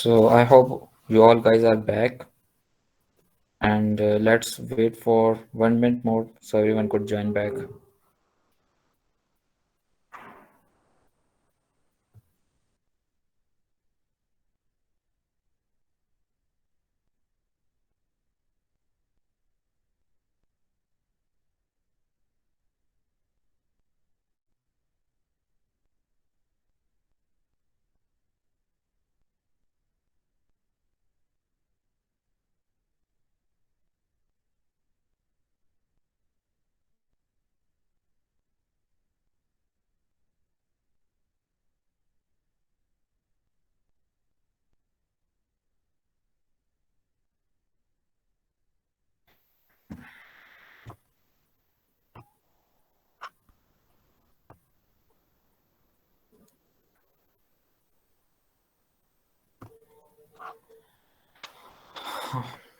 So I hope you all guys are back, and let's wait for 1 minute more so everyone could join back.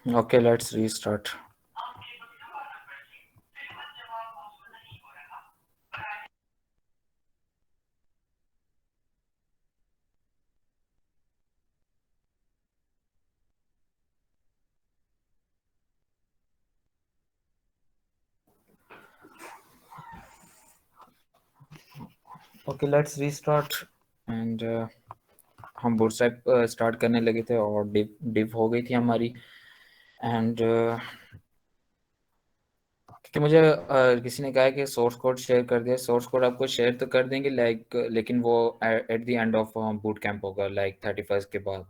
Okay, let's restart. Okay, let's restart. And हम bootstrap start करने लगे थे और div हो गई थी हमारी। And क्योंकि मुझे किसी ने कहा है कि सोर्स कोड शेयर कर दिया। सोर्स कोड आपको शेयर तो कर देंगे, लेकिन वो at the end of boot camp होगा, 31 के बाद।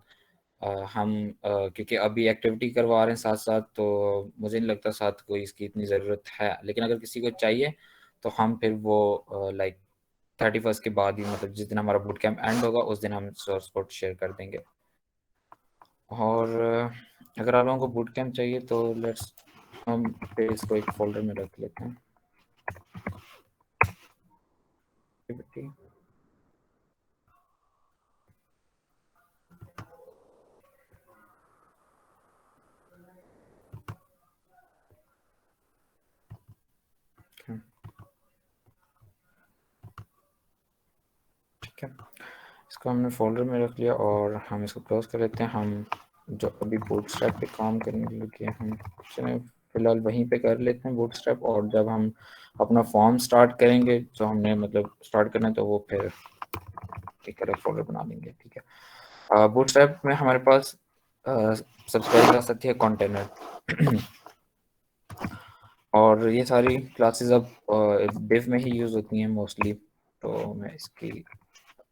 हम क्योंकि अभी एक्टिविटी करवा रहे हैं साथ साथ, तो मुझे नहीं लगता साथ कोई इसकी इतनी ज़रूरत है। लेकिन अगर किसी को चाहिए तो हम फिर वो 31 के बाद ही, मतलब जिस दिन हमारा बूट कैंप एंड होगा उस दिन हम सोर्स कोड शेयर कर देंगे। और अगर आप लोगों को बूट कैंप चाहिए तो लेट्स हम फिर इसको एक फोल्डर में रख लेते हैं। एक्टिविटी ठीक है, इसको हमने फोल्डर में रख लिया और हम इसको क्लोज कर लेते हैं। हम जो अभी बूटस्ट्रैप पे काम करने लगे हम चलें फिलहाल वहीं पे कर लेते हैं बूटस्ट्रैप। और जब हम अपना फॉर्म स्टार्ट करेंगे, जो हमने मतलब स्टार्ट करना है, तो वो फिर एक अलग फोल्डर बना लेंगे। ठीक है, बूटस्ट्रैप में हमारे पास सबसे पहली क्लास आती है कंटेनर। और ये सारी क्लासेस अब डिव में ही यूज़ होती हैं मोस्टली। तो मैं इसकी,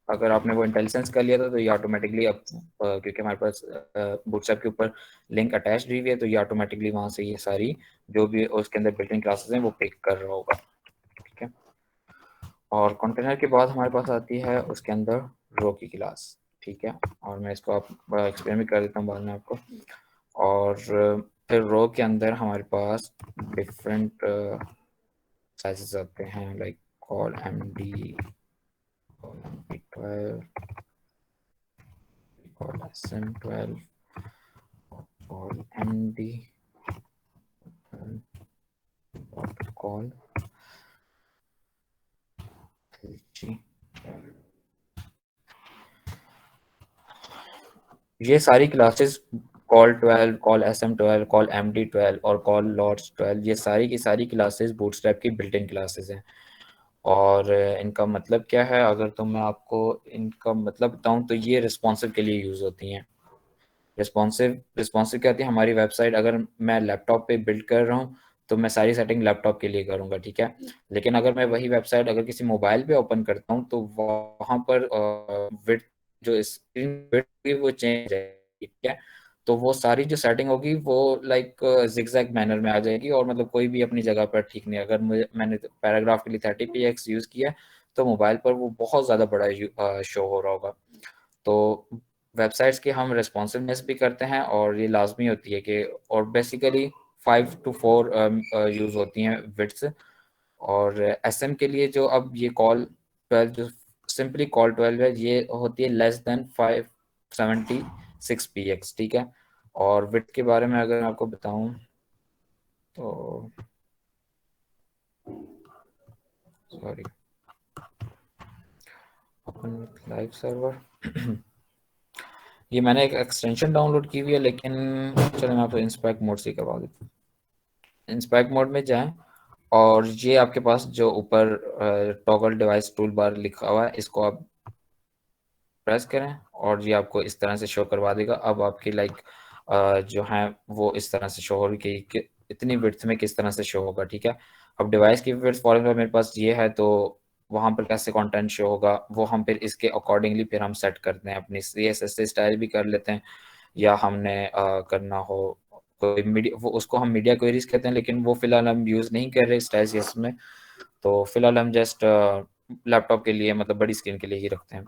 अगर आपने वो इंटेलिजेंस कर लिया था तो ये ऑटोमेटिकली अब क्योंकि हमारे पास बूटस्ट्रैप के ऊपर लिंक अटैच हुई हुई है, तो ये ऑटोमेटिकली वहाँ से ये सारी जो भी उसके अंदर बिल्ट इन क्लासेस हैं वो पिक कर रहा होगा। ठीक है, और कंटेनर के बाद हमारे पास आती है उसके अंदर रो की क्लास। ठीक है, और मैं इसको आप एक्सप्लेन भी कर देता हूँ बाद में आपको। और फिर रो के अंदर हमारे पास डिफरेंट साइजेस आते हैं, like call MD, call MD 12, call SM12, call MD, call LG. ये सारी classes call 12, call SM12, call MD 12 और कॉल लॉर्ड्स 12, ये सारी की सारी क्लासेस बूटस्ट्रैप की बिल्ट इन क्लासेस हैं। और इनका मतलब क्या है, अगर तो मैं आपको इनका मतलब बताऊं तो ये रिस्पॉन्सिव के लिए यूज़ होती हैं। रिस्पॉन्सिव रिस्पॉन्सिव क्या होती है, हमारी वेबसाइट अगर मैं लैपटॉप पे बिल्ड कर रहा हूँ तो मैं सारी सेटिंग लैपटॉप के लिए करूँगा। ठीक है, लेकिन अगर मैं वही वेबसाइट अगर किसी मोबाइल पे ओपन करता हूँ तो वहाँ पर विड्थ, जो स्क्रीन विड्थ वो चेंज है। ठीक है, तो वो सारी जो सेटिंग होगी वो लाइक जिगजैग मैनर में आ जाएगी, और मतलब कोई भी अपनी जगह पर ठीक नहीं। अगर मैंने पैराग्राफ के लिए 30px यूज़ किया तो मोबाइल पर वो बहुत ज़्यादा बड़ा शो हो रहा होगा। तो वेबसाइट्स की हम रिस्पॉन्सिवनेस भी करते हैं, और ये लाजमी होती है कि, और बेसिकली 5 to 4 यूज़ होती हैं विड्स। और SM के लिए जो अब ये कॉल 12, जो सिंपली कॉल 12 है, ये होती है लेस देन 576px। ठीक है, और विड्थ के बारे में अगर मैं आपको बताऊं तो sorry, open with live server. ये मैंने एक एक्सटेंशन डाउनलोड की हुई है, लेकिन चलो मैं आपको इंस्पेक्ट मोड से करवा देता हूँ। इंस्पेक्ट मोड में जाएं और ये आपके पास जो ऊपर टॉगल डिवाइस टूल बार लिखा हुआ है, इसको आप प्रेस करें और ये आपको इस तरह से शो करवा देगा। अब आपकी लाइक जो है वो इस तरह से शो होगी कि इतनी विड्थ में किस तरह से शो होगा, ठीक है। अब डिवाइस की विड्थ फॉर एग्जाम्पल मेरे पास ये है, तो वहाँ पर कैसे कंटेंट शो होगा वो हम फिर इसके अकॉर्डिंगली फिर हम सेट करते हैं, अपनी CSS से स्टाइल भी कर लेते हैं, या हमने करना हो कोई मीडिया, वो उसको हम मीडिया क्वेरीज कहते हैं, लेकिन वो फिलहाल हम यूज़ नहीं कर रहे स्टाइल CSS में। तो फिलहाल हम जस्ट लैपटॉप के लिए मतलब बड़ी स्क्रीन के लिए ही रखते हैं।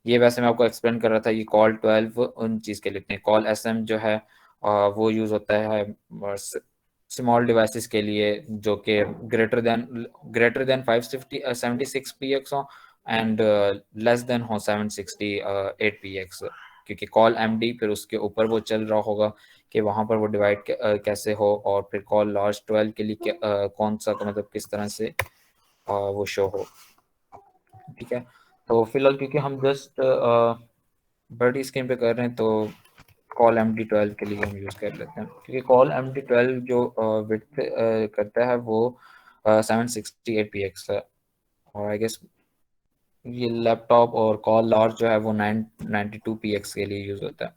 ये वैसे मैं आपको एक्सप्लेन कर रहा था, ये कॉल 12 उन चीज़ के लिखते हैं। कॉल SM जो है वो यूज़ होता है स्मॉल डिवाइसेस के लिए जो कि ग्रेटर देन 576 px हो एंड लेस देन हो 768 px, क्योंकि कॉल MD फिर उसके ऊपर वो चल रहा होगा कि वहाँ पर वो डिवाइड कैसे हो, और फिर कॉल लार्ज 12 के लिए कौन सा मतलब किस तरह से वो शो हो, ठीक है। तो फिलहाल क्योंकि हम जस्ट बड़ी स्क्रीन पे कर रहे हैं, तो कॉल MD12 के लिए हम यूज़ कर लेते हैं, क्योंकि कॉल MD12 जो विड्थ करता है वो 768 px है, और आई गेस ये लैपटॉप और कॉल लार्ज जो है वो 992 px के लिए यूज़ होता है।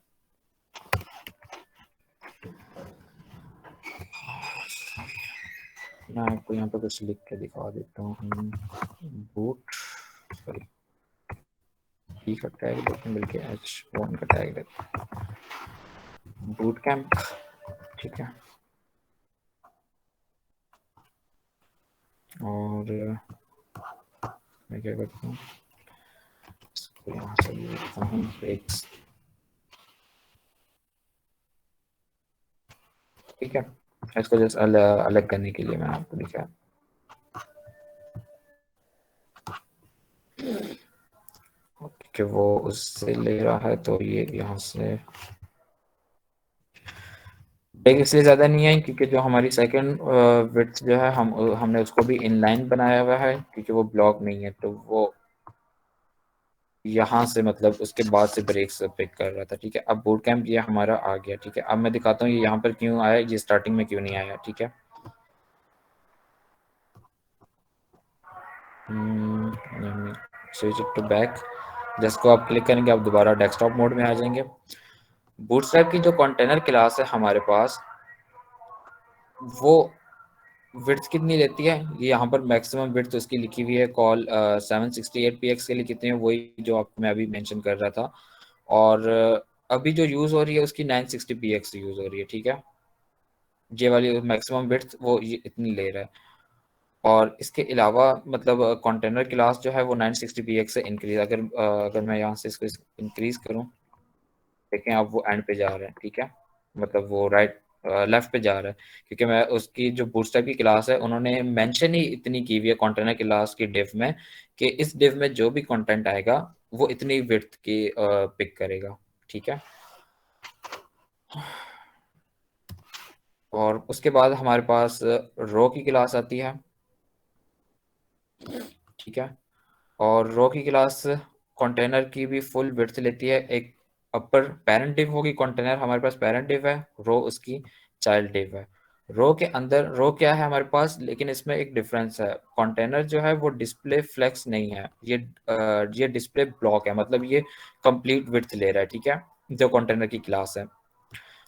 मैं आपको यहाँ पे कुछ लिख के दिखा देता हूँ। बूट सॉरी ई का टैग लेते हैं, बल्कि H1 का टैग लेते हैं, बूट कैंप, ठीक है। और मैं क्या करता हूँ, इसको यहाँ से लिखता हूँ ब्रेक्स, ठीक है। इसको जस्ट अलग करने के लिए मैंने आपको दिखाया। कि वो उससे ले रहा है, तो ये यहाँ से ब्रेक इसलिए ज़्यादा नहीं है क्योंकि जो हमारी सेकंड विड्थ जो है हमने उसको भी इनलाइन बनाया हुआ है, क्योंकि वो ब्लॉक नहीं है, तो वो यहाँ से मतलब उसके बाद से ब्रेक्स पिक कर रहा था, ठीक है। अब बूट कैंप ये हमारा आ गया, ठीक है। अब मैं दिखाता हूँ ये यहाँ पर क्यों आया, ये स्टार्टिंग में क्यों नहीं आया, ठीक है। स्विच इट टू बैक, जिसको आप क्लिक करेंगे आप दोबारा डेस्कटॉप मोड में आ जाएंगे। बूटस्ट्रैप की जो कंटेनर क्लास है हमारे पास, वो विड्थ कितनी लेती है, ये यहाँ पर मैक्सिमम विड्थ उसकी लिखी हुई है कॉल 768 px के लिए कितनी है, वही जो आपको मैं अभी मेंशन कर रहा था। और अभी जो यूज़ हो रही है उसकी 960 px यूज़ हो रही है, ठीक है। ये वाली मैक्सिमम विड्थ वो ये इतनी ले रहा है। और इसके अलावा मतलब कंटेनर क्लास जो है वो 960 px से इंक्रीज, अगर मैं यहाँ से इसको इंक्रीज करूँ, देखें आप वो एंड पे जा रहे हैं, ठीक है। मतलब वो राइट लेफ्ट पे जा रहा है, क्योंकि मैं उसकी जो बूटस्ट्रैप की क्लास है उन्होंने मेंशन ही इतनी की हुई है कंटेनर क्लास की डिव में, कि इस डिव में जो भी कंटेंट आएगा वो इतनी विड्थ की पिक करेगा, ठीक है। और उसके बाद हमारे पास रो की क्लास आती है, ठीक है। और रो की क्लास कंटेनर की भी फुल विड्थ लेती है। एक अपर पेरेंट डिव होगी, कंटेनर हमारे पास पेरेंट डिव है, रो उसकी चाइल्ड डिव है। रो के अंदर रो क्या है हमारे पास, लेकिन इसमें एक डिफरेंस है, कंटेनर जो है वो डिस्प्ले फ्लेक्स नहीं है, ये डिस्प्ले ब्लॉक है, मतलब ये कंप्लीट विड्थ ले रहा है, ठीक है, जो कंटेनर की क्लास है।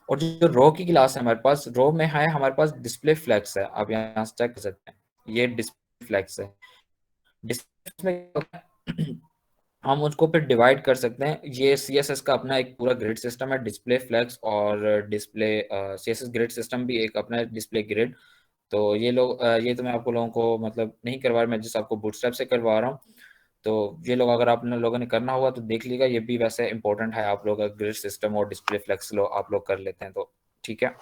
और जो रो की क्लास है हमारे पास, रो में है हमारे पास डिस्प्ले फ्लेक्स है, आप यहाँ से चेक कर सकते हैं, ये डिस्प्ले फ्लेक्स है। डिस्प्ले में क्या होता है, हम उसको फिर डिवाइड कर सकते हैं। ये CSS का अपना एक पूरा ग्रिड सिस्टम है, डिस्प्ले फ्लेक्स और डिस्प्ले CSS ग्रिड सिस्टम भी एक अपना डिस्प्ले ग्रिड। तो ये लोग ये तो मैं आपको लोगों को मतलब नहीं करवा रहा, मैं जिस आपको बूटस्ट्रैप से करवा रहा हूँ। तो ये लोग अगर आप लोगों ने करना होगा तो देख लीजिएगा, ये भी वैसे इंपॉर्टेंट है, आप लोग ग्रिड सिस्टम और डिस्प्ले फ्लेक्स आप लोग कर लेते हैं तो ठीक है।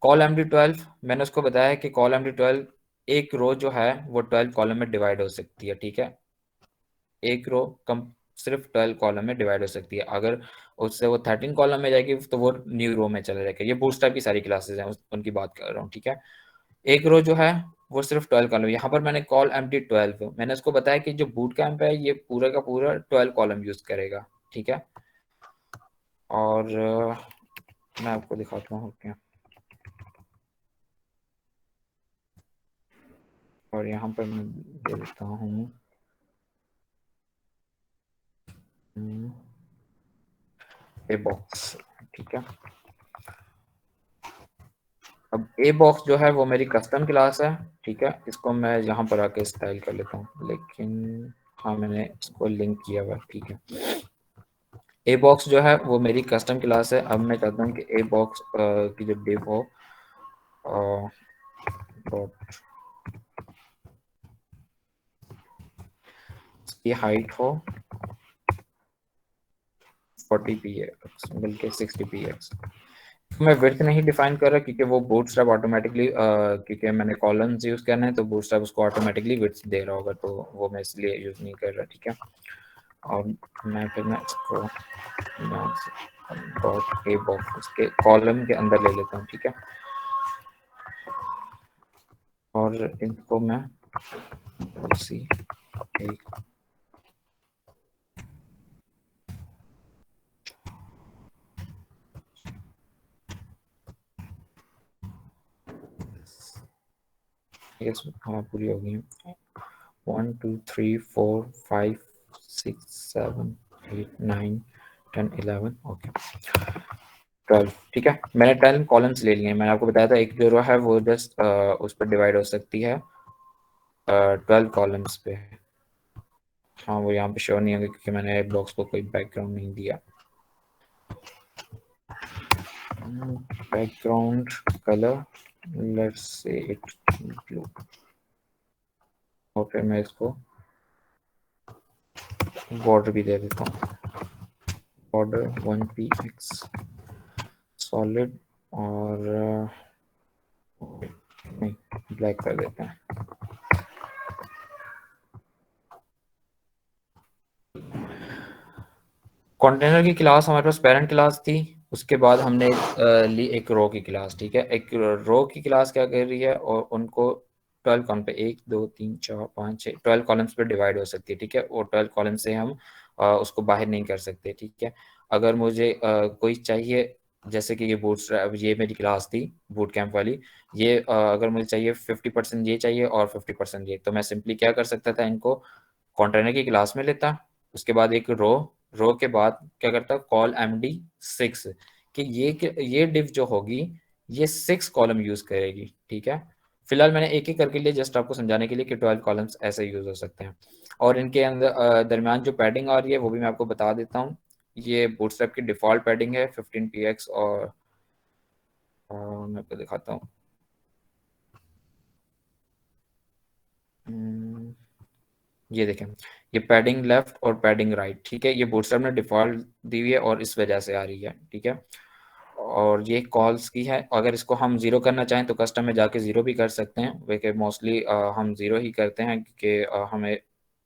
कॉल MD12 मैंने उसको बताया कि कॉल MD12 एक रो जो है वो 12 कॉलम में डिवाइड हो सकती है, ठीक है। एक रो कम सिर्फ 12 कॉलम में डिवाइड हो सकती है, अगर उससे वो 13 कॉलम में जाएगी तो वो न्यू रो में चला जाएगा। ये बूटस्ट्रैप की सारी क्लासेस हैं, उनकी बात कर रहा हूँ, ठीक है। एक रो जो है वो सिर्फ 12 कॉलम, यहाँ पर मैंने कॉल MD12 मैंने उसको बताया कि जो बूट कैंप है ये पूरा का पूरा 12 कॉलम यूज करेगा, ठीक है। और मैं आपको दिखाता हूँ क्या, और यहाँ पर मैं दे देता हूँ ए बॉक्स। ठीक है, अब ए बॉक्स जो है वो मेरी कस्टम क्लास है। ठीक है, इसको मैं यहाँ पर आके स्टाइल कर लेता हूँ, लेकिन हाँ मैंने इसको लिंक किया हुआ। ठीक है, ए बॉक्स जो है वो मेरी कस्टम क्लास है। अब मैं चाहता हूँ कि ए बॉक्स की जो डिव हो डॉट इसकी हाइट हो 40 पी एक्स बल्कि 60 पी एक्स। मैं विड्थ नहीं डिफाइन कर रहा क्योंकि वो बूटस्ट्रैप ऑटोमेटिकली, क्योंकि मैंने कॉलम्स यूज करना है तो बूटस्ट्रैप उसको ऑटोमेटिकली विड्थ दे रहा होगा, तो वो मैं इसलिए यूज नहीं कर रहा। ठीक है, और मैं इसको डॉट ए बॉक्स उसके कॉलम के अंदर ले लेता हूँ। ठीक है, और इनको मैं सी एक हाँ पूरी हो गई। 1 2 3 4 5 6 7 8 9 10 11 ओके 12। ठीक है, मैंने 10 कॉलम्स ले लिए। मैंने आपको बताया था एक जो रो है वो जस्ट उस पर डिवाइड हो सकती है 12 कॉलम्स पे। हाँ वो यहाँ पे शो नहीं होगा क्योंकि मैंने बॉक्स को कोई बैकग्राउंड नहीं दिया। Background colour let's say it blew, और फिर मैं इसको बॉर्डर भी दे देता हूँ, बॉर्डर 1px सॉलिड, और नहीं ब्लैक कर देते हैं। कंटेनर की क्लास हमारे पास पेरेंट क्लास थी, उसके बाद हमने ली एक रो की क्लास। ठीक है, एक रो की क्लास क्या कर रही है, और उनको 12 कॉलम पे 1 2 3 4 5 6 12 कॉलम्स पे डिवाइड हो सकती है। ठीक है, और 12 कॉलम से हम उसको बाहर नहीं कर सकते। ठीक है, अगर मुझे कोई चाहिए, जैसे कि ये बूटस्ट्रैप, ये मेरी क्लास थी बूट कैंप वाली, ये अगर मुझे चाहिए 50% ये चाहिए और 50% ये, तो मैं सिंपली क्या कर सकता था, इनको कंटेनर की क्लास में लेता, उसके बाद एक रो, रो के बाद क्या करता कॉल md6 कि ये डिव जो होगी ये 6 कॉलम यूज करेगी। ठीक है, फिलहाल मैंने एक एक करके लिए जस्ट आपको समझाने के लिए कि 12 कॉलम्स ऐसे यूज हो सकते हैं। और इनके अंदर दरमियान जो पैडिंग आ रही है वो भी मैं आपको बता देता हूँ। ये बूटस्ट्रैप की डिफॉल्ट पैडिंग है 15 px, और मैं आपको दिखाता हूँ। हम्म, ये देखें, ये पैडिंग लेफ्ट और पैडिंग राइट। ठीक है, ये बूटस्ट्रैप ने डिफॉल्ट दी हुई है और इस वजह से आ रही है। ठीक है, और ये कॉल्स की है, अगर इसको हम जीरो करना चाहें तो कस्टम में जाके जीरो भी कर सकते हैं, वैसे मोस्टली हम जीरो ही करते हैं क्योंकि हमें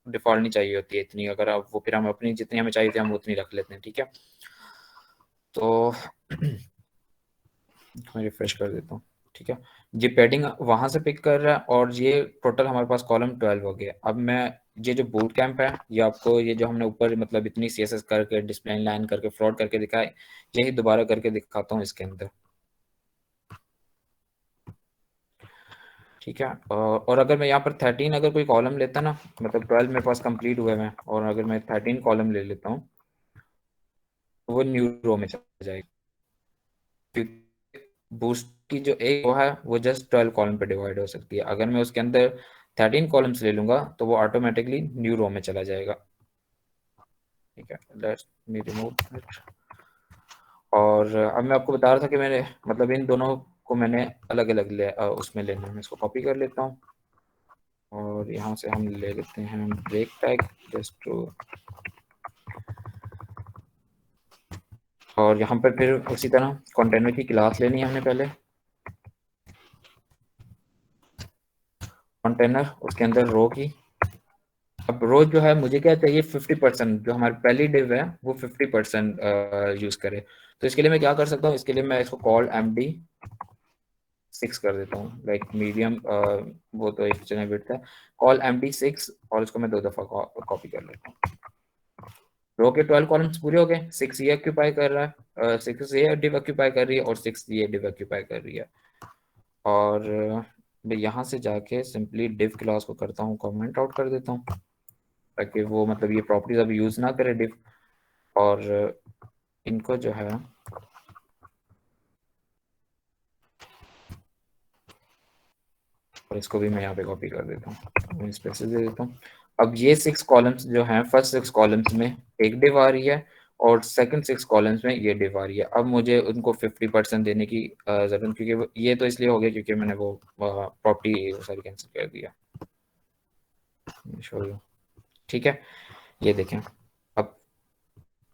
डिफॉल्ट नहीं चाहिए होती है इतनी, अगर वो फिर हम अपनी जितनी हमें चाहिए थी हम उतनी रख लेते हैं। ठीक है, तो मैं रिफ्रेश कर देता हूँ। ठीक है, ये पैडिंग वहां से पिक कर रहा है, और ये टोटल हमारे पास कॉलम 12 हो गया। अब मैं ये जो बूट कैंप है, ये आपको ये जो हमने ऊपर मतलब इतनी CSS करके डिस्प्ले लाइन करके फ्लॉट करके दिखाए, यही दोबारा करके दिखाता हूँ इसके अंदर। ठीक है, और अगर मैं यहाँ पर 13 अगर कोई कॉलम लेता ना, मतलब 12 मेरे पास कंप्लीट हुए हैं, और अगर मैं 13 कॉलम ले लेता हूँ तो वो न्यू रो में चला जाएगा, क्योंकि बूस्ट की जो एक रो है वो जस्ट 12 कॉलम पे डिवाइड हो सकती है। अगर मैं उसके अंदर 13 कॉलम्स ले लूंगा तो वो ऑटोमेटिकली न्यू रो में चला जाएगा। ठीक है, लेट्स मी रिमूव इट। और अब मैं आपको बता रहा था कि मैंने मतलब इन दोनों को मैंने अलग अलग उसमें लेना है। मैं इसको कॉपी कर लेता हूँ, और यहाँ से हम ले लेते हैं ब्रेक टैग जस्ट टू, और यहाँ पर फिर उसी तरह कंटेनर की क्लास लेनी है हमने पहले, कंटेनर उसके अंदर रो की। अब रो जो है मुझे क्या चाहिए 50%, जो हमारी पहली डिव है वो 50% यूज करे। तो इसके लिए मैं क्या कर सकता हूँ, इसके लिए मैं इसको कॉल md6 कर देता हूँ, लाइक मीडियम, वो तो एक जगह बिट था, कॉल md6, और इसको मैं 2 दफा कॉपी कर लेता हूँ। रो के 12 कॉलम्स पूरे हो गए, 6 ये ऑक्यूपाई कर रहा है, 6 ये डिव ऑक्यूपाई कर रही है और 6 ये डिव ऑक्यूपाई कर रही है। और मैं यहाँ से जाके सिंपली डिव क्लास को करता हूँ कमेंट आउट कर देता हूँ, ताकि वो मतलब ये प्रॉपर्टीज अभी यूज ना करे डिव। और इनको जो है, और इसको भी मैं यहाँ पे कॉपी कर देता हूँ, स्पेसेस दे देता हूँ। अब ये 6 कॉलम्स जो हैं, फर्स्ट 6 कॉलम्स में एक डिव आ रही है और सेकंड 6 कॉलम्स में ये डिव आ रही है। अब मुझे उनको 50% देने की जरूरत, क्योंकि ये तो इसलिए हो गया क्योंकि मैंने वो प्रॉपर्टी सारी कैंसिल कर दिया। शो यू, ठीक है, ये देखें। अब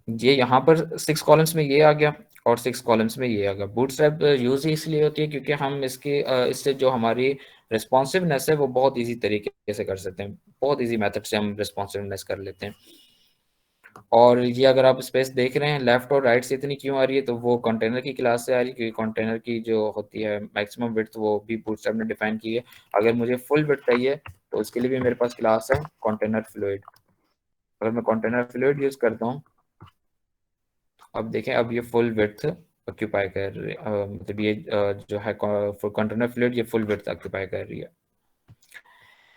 ये यहाँ पर 6 कॉलम्स में ये आ गया और 6 कॉलम्स में ये आ गया। बूटस्ट्रैप यूज ही इसलिए होती है क्योंकि हम इससे जो हमारी रिस्पॉन्सिवनेस है वो बहुत इजी तरीके से कर सकते हैं, बहुत इजी मेथड से हम रिस्पॉन्सिवनेस कर लेते हैं। और ये अगर आप स्पेस देख रहे हैं लेफ्ट और राइट से इतनी क्यों आ रही है, तो वो कंटेनर की क्लास से आ रही है, क्योंकि कंटेनर की जो होती है मैक्सिमम विड्थ वो भी बूटस्ट्रैप ने डिफाइन की है। अगर मुझे फुल विड्थ चाहिए तो उसके लिए भी मेरे पास क्लास है कंटेनर फ्लूइड। अगर मैं कंटेनर फ्लूइड यूज करता हूँ, अब देखें, अब ये फुल विड्थ ऑक्यूपाई कर रही है, मतलब ये जो है कंटेनर फ्लूइड ये फुल विड्थ ऑक्यूपाई कर रही है।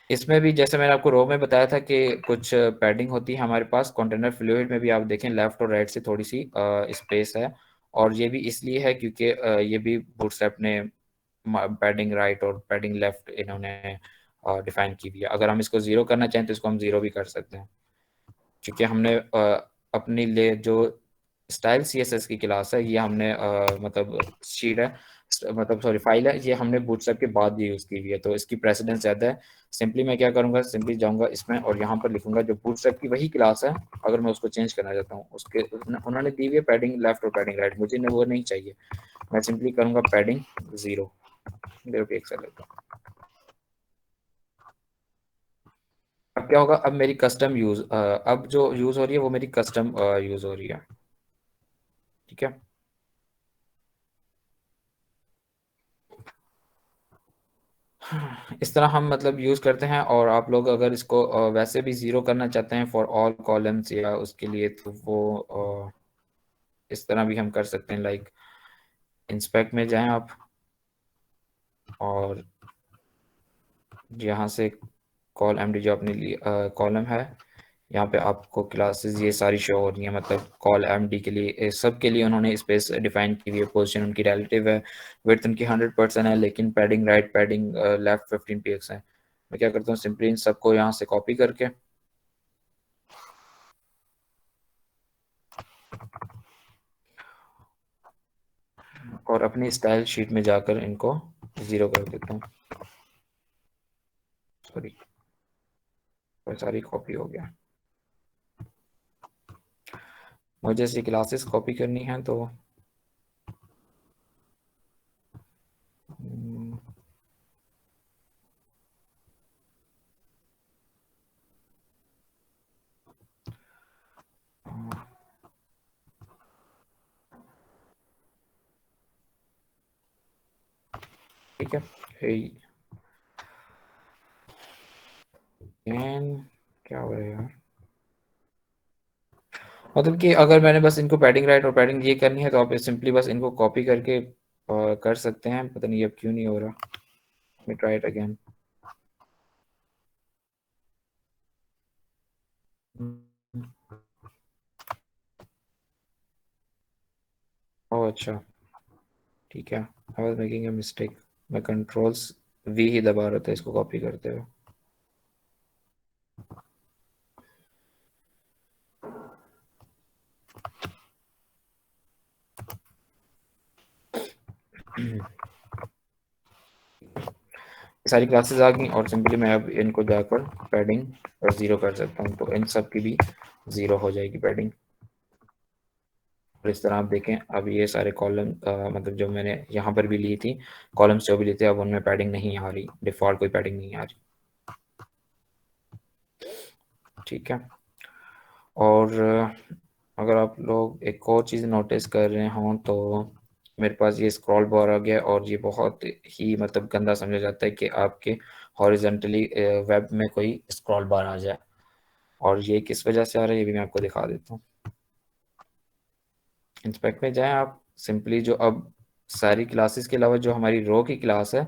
इसमें भी जैसे मैंने आपको रो में बताया था कि कुछ पैडिंग होती है हमारे पास, कंटेनर फ्लूइड में भी आप देखें लेफ्ट और राइट से थोड़ी सी स्पेस है। और ये भी इसलिए है क्योंकि ये भी बूटस्ट्रैप ने पैडिंग राइट और पैडिंग लेफ्ट इन्होंने डिफाइन की हुई है। अगर हम इसको जीरो करना चाहें तो इसको हम जीरो भी कर सकते हैं, क्योंकि हमने अपनी ले जो स्टाइल सीएसएस की क्लास है, ये हमने मतलब शीट है, मतलब सॉरी फाइल है, ये हमने बूटस्ट्रैप के बाद ये यूज़ की हुई है, तो इसकी प्रेसिडेंस ज़्यादा है। सिंपली मैं क्या करूँगा, सिंपली जाऊँगा इसमें और यहाँ पर लिखूंगा जो बूटस्ट्रैप की वही क्लास है, अगर मैं उसको चेंज करना चाहता हूँ, उसके उन्होंने दी हुई है पैडिंग लेफ्ट और पैडिंग राइट, मुझे वो नहीं चाहिए। मैं सिंपली करूँगा पैडिंग 0, मेरे को एक सेकंड लगता है। अब क्या होगा, अब मेरी कस्टम यूज अब जो यूज हो रही है वो मेरी कस्टम यूज हो रही है, ठीक है। इस तरह हम मतलब यूज करते हैं। और आप लोग अगर इसको वैसे भी जीरो करना चाहते हैं फॉर ऑल कॉलम्स या उसके लिए, तो वो इस तरह भी हम कर सकते हैं। लाइक इंस्पेक्ट में जाएं आप और यहाँ से कॉल एमडी जो अपने लिए कॉलम है, यहाँ पे आपको क्लासेस ये सारी शो हो रही है। मतलब कॉल एमडी के लिए सब के लिए उन्होंने स्पेस डिफाइन की हुई है, पोजीशन उनकी रिलेटिव है, विड्थ उनकी 100% है, लेकिन padding right padding left 15 px है। मैं क्या करता हूँ, सिंपली इन सबको यहाँ से कॉपी करके और अपनी स्टाइल शीट में जाकर इनको जीरो कर देता हूँ। सॉरी, सारी कॉपी हो गया। मुझे ऐसी क्लासेस कॉपी करनी है तो ठीक है। क्या हो रहा है यार, मतलब कि अगर मैंने बस इनको पैडिंग राइट और पैडिंग ये करनी है तो आप सिंपली बस इनको कॉपी करके कर सकते हैं। पता नहीं अब क्यों नहीं हो रहा, मैं ट्राई इट अगेन। ओह अच्छा, ठीक है, I was making a mistake. मैं कंट्रोल्स वी ही दबा रहा था इसको कॉपी करते हुए। सारी क्लासेस आ गई और सिंपली मैं अब इनको जाकर पैडिंग और जीरो कर सकता हूँ, तो इन सब की भी जीरो हो जाएगी पैडिंग। और इस तरह आप देखें, अब ये सारे कॉलम मतलब जो मैंने यहाँ पर भी ली थी, कॉलम्स जो भी लिए थे, अब उनमें पैडिंग नहीं आ रही, डिफ़ॉल्ट कोई पैडिंग नहीं आ रही, ठीक है। और अगर आप लोग एक और चीज़ नोटिस कर रहे हों तो मेरे पास ये स्क्रॉल बार आ गया, और ये बहुत ही मतलब गंदा समझा जाता है कि आपके हॉरिजॉन्टली वेब में कोई स्क्रॉल बार आ जाए। और ये किस वजह से आ रहा है ये भी मैं आपको दिखा देता हूँ। इंस्पेक्ट में जाएं आप, सिंपली जो अब सारी क्लासेस के अलावा जो हमारी रो की क्लास है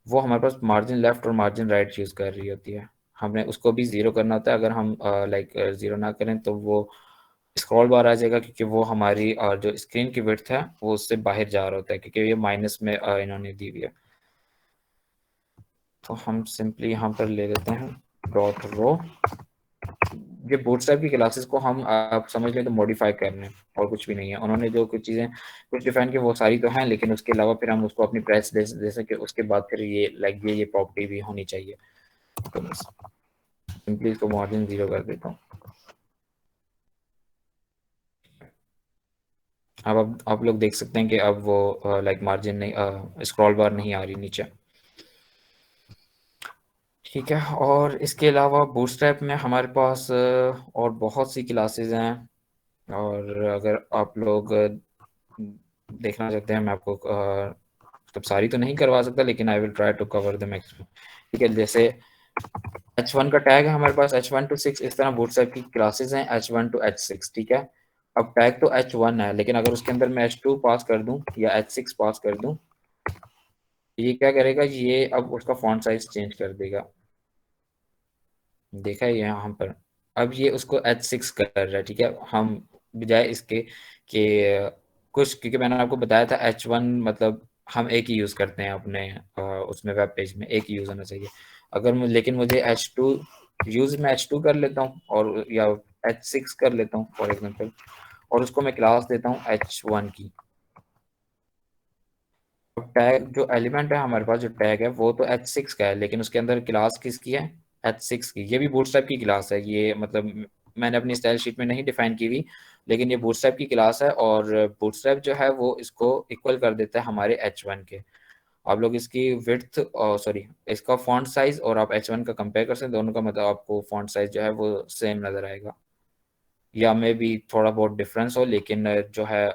वो हमारे पास मार्जिन लेफ्ट और मार्जिन राइट यूज़ कर रही होती है। हमने उसको भी ज़ीरो करना होता है। अगर हम लाइक ज़ीरो ना करें तो वो स्क्रॉल बार आ जाएगा, क्योंकि वो हमारी जो स्क्रीन की विड्थ है वो उससे बाहर जा रहा होता है, क्योंकि ये माइनस में इन्होंने दी हुई है। तो हम सिंपली यहाँ पर ले लेते हैं डॉट रो। ये बूटस्ट्रैप की क्लासेस को हम आप समझ लें तो मॉडिफाई कर रहे हैं, और कुछ भी नहीं है। उन्होंने जो कुछ चीज़ें कुछ डिफाइन की वो सारी तो हैं, लेकिन उसके अलावा फिर हम उसको अपनी प्राइस दे सके, उसके बाद फिर ये लाइक ये प्रॉपर्टी भी होनी चाहिए। तो बस सिंपली इसको मार्जिन 0 कर देता हूँ। अब आप लोग देख सकते हैं कि अब वो लाइक मार्जिन नहीं, स्क्रॉल बार नहीं आ रही नीचे। ठीक है, और इसके अलावा बूटस्ट्रैप में हमारे पास और बहुत सी क्लासेस हैं, और अगर आप लोग देखना चाहते हैं, मैं आपको मतलब सारी तो नहीं करवा सकता, लेकिन I will try to cover the maximum. ठीक है, जैसे H1 का टैग है हमारे पास, H1 to 6 इस तरह बूटस्ट्रैप की क्लासेस हैं H1 to H6। ठीक है, अब टैग तो H1 है, लेकिन अगर उसके अंदर मैं H2 पास कर दूं या H6 पास कर दूं, ये क्या करेगा, ये अब उसका फॉन्ट साइज चेंज कर देगा। देखा है यहाँ पर, अब ये उसको H6 कर रहा है। ठीक है, हम बजाय इसके कि कुछ, क्योंकि मैंने आपको बताया था H1 मतलब हम एक ही यूज़ करते हैं अपने उसमें वेब पेज में एक ही यूज़ होना चाहिए। अगर लेकिन मुझे H2 यूज़ में H2 कर लेता हूँ, और या H6 कर लेता हूँ फॉर एग्जांपल, और उसको मैं क्लास देता हूँ H1 की। टैग जो एलिमेंट है हमारे पास, जो टैग है वो तो H6 का है, लेकिन उसके अंदर क्लास किसकी है, H6 की। ये भी बूटस्ट्रैप की क्लास है, ये मतलब मैंने अपनी स्टाइल शीट में नहीं डिफाइन की हुई, लेकिन ये बूटस्ट्रैप की क्लास है, और बूटस्ट्रैप जो है वो इसको इक्वल कर देता है हमारे H1 के। आप लोग इसकी विड्थ और सॉरी इसका फॉन्ट साइज और आप H1 का कंपेयर कर सकते हैं, दोनों का मतलब आपको फॉन्ट साइज जो है वो सेम नजर आएगा, या मे भी थोड़ा बहुत डिफरेंस हो, लेकिन जो है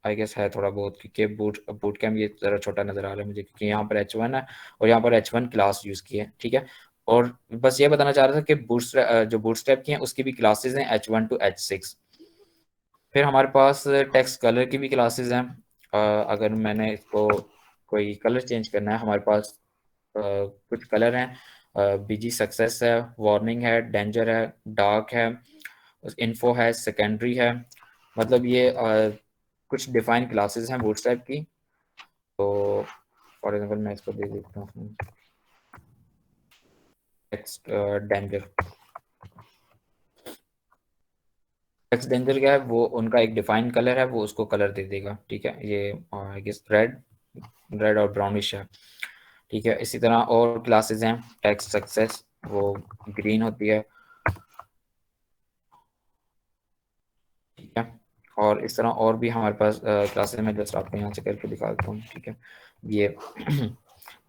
आई गेस है थोड़ा बहुत, क्योंकि बूट कैम्प ये ज़रा छोटा नज़र आ रहा है मुझे, क्योंकि यहाँ पर H1 है और यहाँ पर H1 क्लास यूज़ की है। ठीक है, और बस ये बताना चाह रहा था कि जो बूटस्ट्रैप की हैं उसकी भी क्लासेस हैं H1 to H6। फिर हमारे पास टेक्स्ट कलर की भी क्लासेस हैं। अगर मैंने इसको कोई कलर चेंज करना है, हमारे पास कुछ कलर हैं, बीजी सक्सेस है, वार्निंग है, डेंजर है, डार्क है, इन्फो है, सेकेंडरी है। मतलब ये कुछ डिफाइन क्लासेस हैं बूटस्ट्रैप की। तो फॉर एग्जांपल मैं इसको दे देता हूँ टेक्स्ट डेंजर। टेक्स्ट डेंजर क्या है, वो उनका एक डिफाइन कलर है, वो उसको कलर दे देगा। ठीक है, ये आई गेस रेड रेड और ब्राउनिश है। ठीक है, इसी तरह और क्लासेस हैं, टेक्स्ट सक्सेस वो ग्रीन होती है। ठीक है, और इस तरह और भी हमारे पास क्लासेस में, जस्ट आपको यहाँ से करके दिखा देता हूँ। ठीक है, ये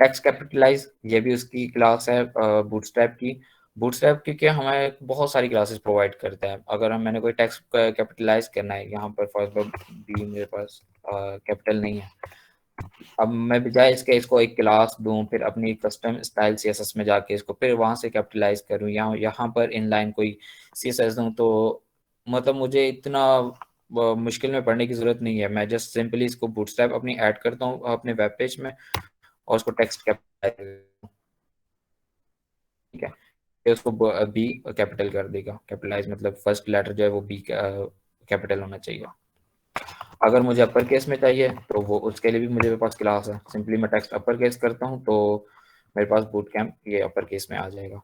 टेक्स्ट कैपिटलाइज, ये भी उसकी क्लास है बूटस्ट्रैप की। बूटस्ट्रैप क्योंकि हमें बहुत सारी क्लासेस प्रोवाइड करता है। अगर हम मैंने कोई टेक्स्ट कैपिटलाइज करना है, यहाँ पर फॉर एग्जाम्पल बी मेरे पास कैपिटल नहीं है, अब मैं बजाय इसके इसको एक क्लास दूं, फिर अपनी कस्टम स्टाइल CSS में जाके इसको फिर वहां से कैपिटलाइज करूं, यहाँ यहाँ पर इनलाइन कोई CSS दूं, तो मतलब मुझे इतना मुश्किल में पढ़ने की जरूरत नहीं है। मैं जस्ट सिंपली इसको बूटस्ट्रैप अपनी ऐड करता हूँ अपने वेब पेज में, और उसको टेक्स्ट कैपिटलाइज। ठीक है, फिर उसको बी कैपिटल कर देगा। कैपिटलाइज मतलब फर्स्ट लेटर जो है वो बी कैपिटल होना चाहिए। अगर मुझे अपर केस में चाहिए तो वो उसके लिए भी मुझे मेरे पास क्लास है, सिंपली मैं टेक्स्ट अपर केस करता हूँ तो मेरे पास बूट कैम्प ये अपर केस में आ जाएगा।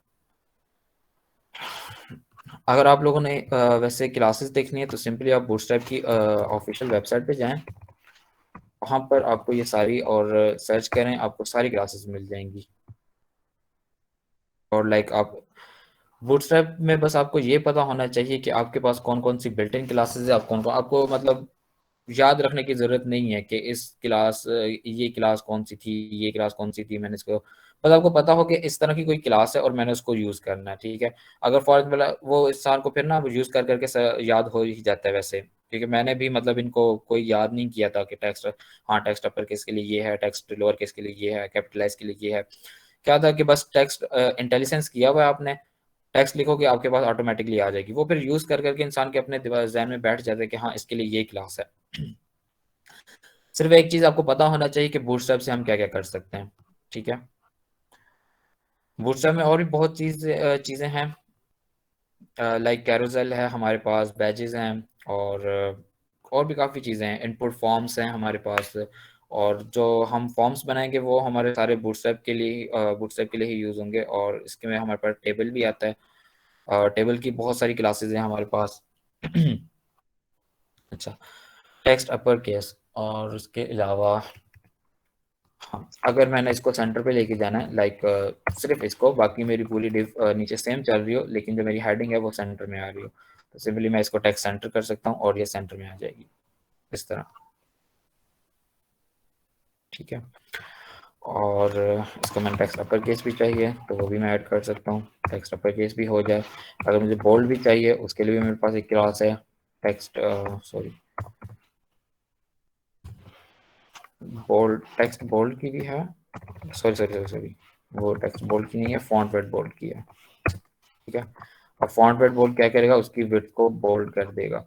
अगर आप लोगों ने वैसे क्लासेस देखनी है तो सिंपली आप बूटस्ट्रैप की ऑफिशियल वेबसाइट पे जाएं, वहाँ पर आपको ये सारी और सर्च करें, आपको सारी क्लासेस मिल जाएंगी। और लाइक आप बूटस्ट्रैप में बस आपको ये पता होना चाहिए कि आपके पास कौन कौन सी बिल्ट इन क्लासेस है, आप कौन कौन आपको मतलब याद रखने की ज़रूरत नहीं है कि इस क्लास ये क्लास कौन सी थी, ये क्लास कौन सी थी, मैंने इसको बस आपको पता हो कि इस तरह की कोई क्लास है और मैंने उसको यूज़ करना है। ठीक है, अगर फॉर एग्जाम्पल वो इंसान को फिर ना यूज़ कर करके याद हो ही जाता है वैसे, क्योंकि मैंने भी मतलब इनको कोई याद नहीं किया था कि टेक्स्ट, हाँ टेक्स्ट अपर केस के लिए ये है, टेक्स्ट लोअर केस के लिए ये है, कैपिटलाइज के लिए ये है। क्या था कि बस टेक्स्ट इंटेलिजेंस किया हुआ है आपने, टेक्स्ट लिखोगे आपके पास ऑटोमेटिकली आ जाएगी, वो फिर यूज़ कर करके इंसान के अपने जहन में बैठ जाता है कि हाँ इसके लिए ये क्लास है। सिर्फ एक चीज आपको पता होना चाहिए कि बूटस्ट्रैप से हम क्या क्या कर सकते हैं। ठीक है। बूटस्ट्रैप में और भी बहुत चीजें हैं, लाइक कैरोसेल है हमारे पास, बैजेस हैं, और और भी काफ़ी चीज़ें हैं, इनपुट फॉर्म्स हैं हमारे पास। और जो हम फॉर्म्स बनाएंगे वो हमारे सारे बूटस्ट्रैप के लिए ही यूज़ होंगे। और इसके में हमारे पास टेबल भी आता है, टेबल की बहुत सारी क्लासेस हैं हमारे पास। अच्छा, टेक्स्ट अपर केस, और उसके अलावा हाँ, अगर मैंने इसको सेंटर पे लेके जाना है, लाइक सिर्फ इसको, बाकी मेरी पूरी डिव नीचे सेम चल रही हो, लेकिन जो मेरी हेडिंग है वो सेंटर में आ रही हो, तो सिंपली मैं इसको टेक्स्ट सेंटर कर सकता हूँ और ये सेंटर में आ जाएगी इस तरह। ठीक है। और इसको मैंने टेक्स्ट अपर केस भी चाहिए तो वो भी मैं ऐड कर सकता हूँ, टेक्स्ट अपर केस भी हो जाए। अगर मुझे बोल्ड भी चाहिए उसके लिए भी मेरे पास एक क्लास है, text sorry bold, text bold की भी है। सॉरी सॉरी सॉरी सॉरी, वो टेक्स्ट बोल्ड की नहीं है, फॉन्ट वेट बोल्ड की है। ठीक है। अब फॉन्ट वेट बोल्ड क्या करेगा, उसकी विड्थ को बोल्ड कर देगा।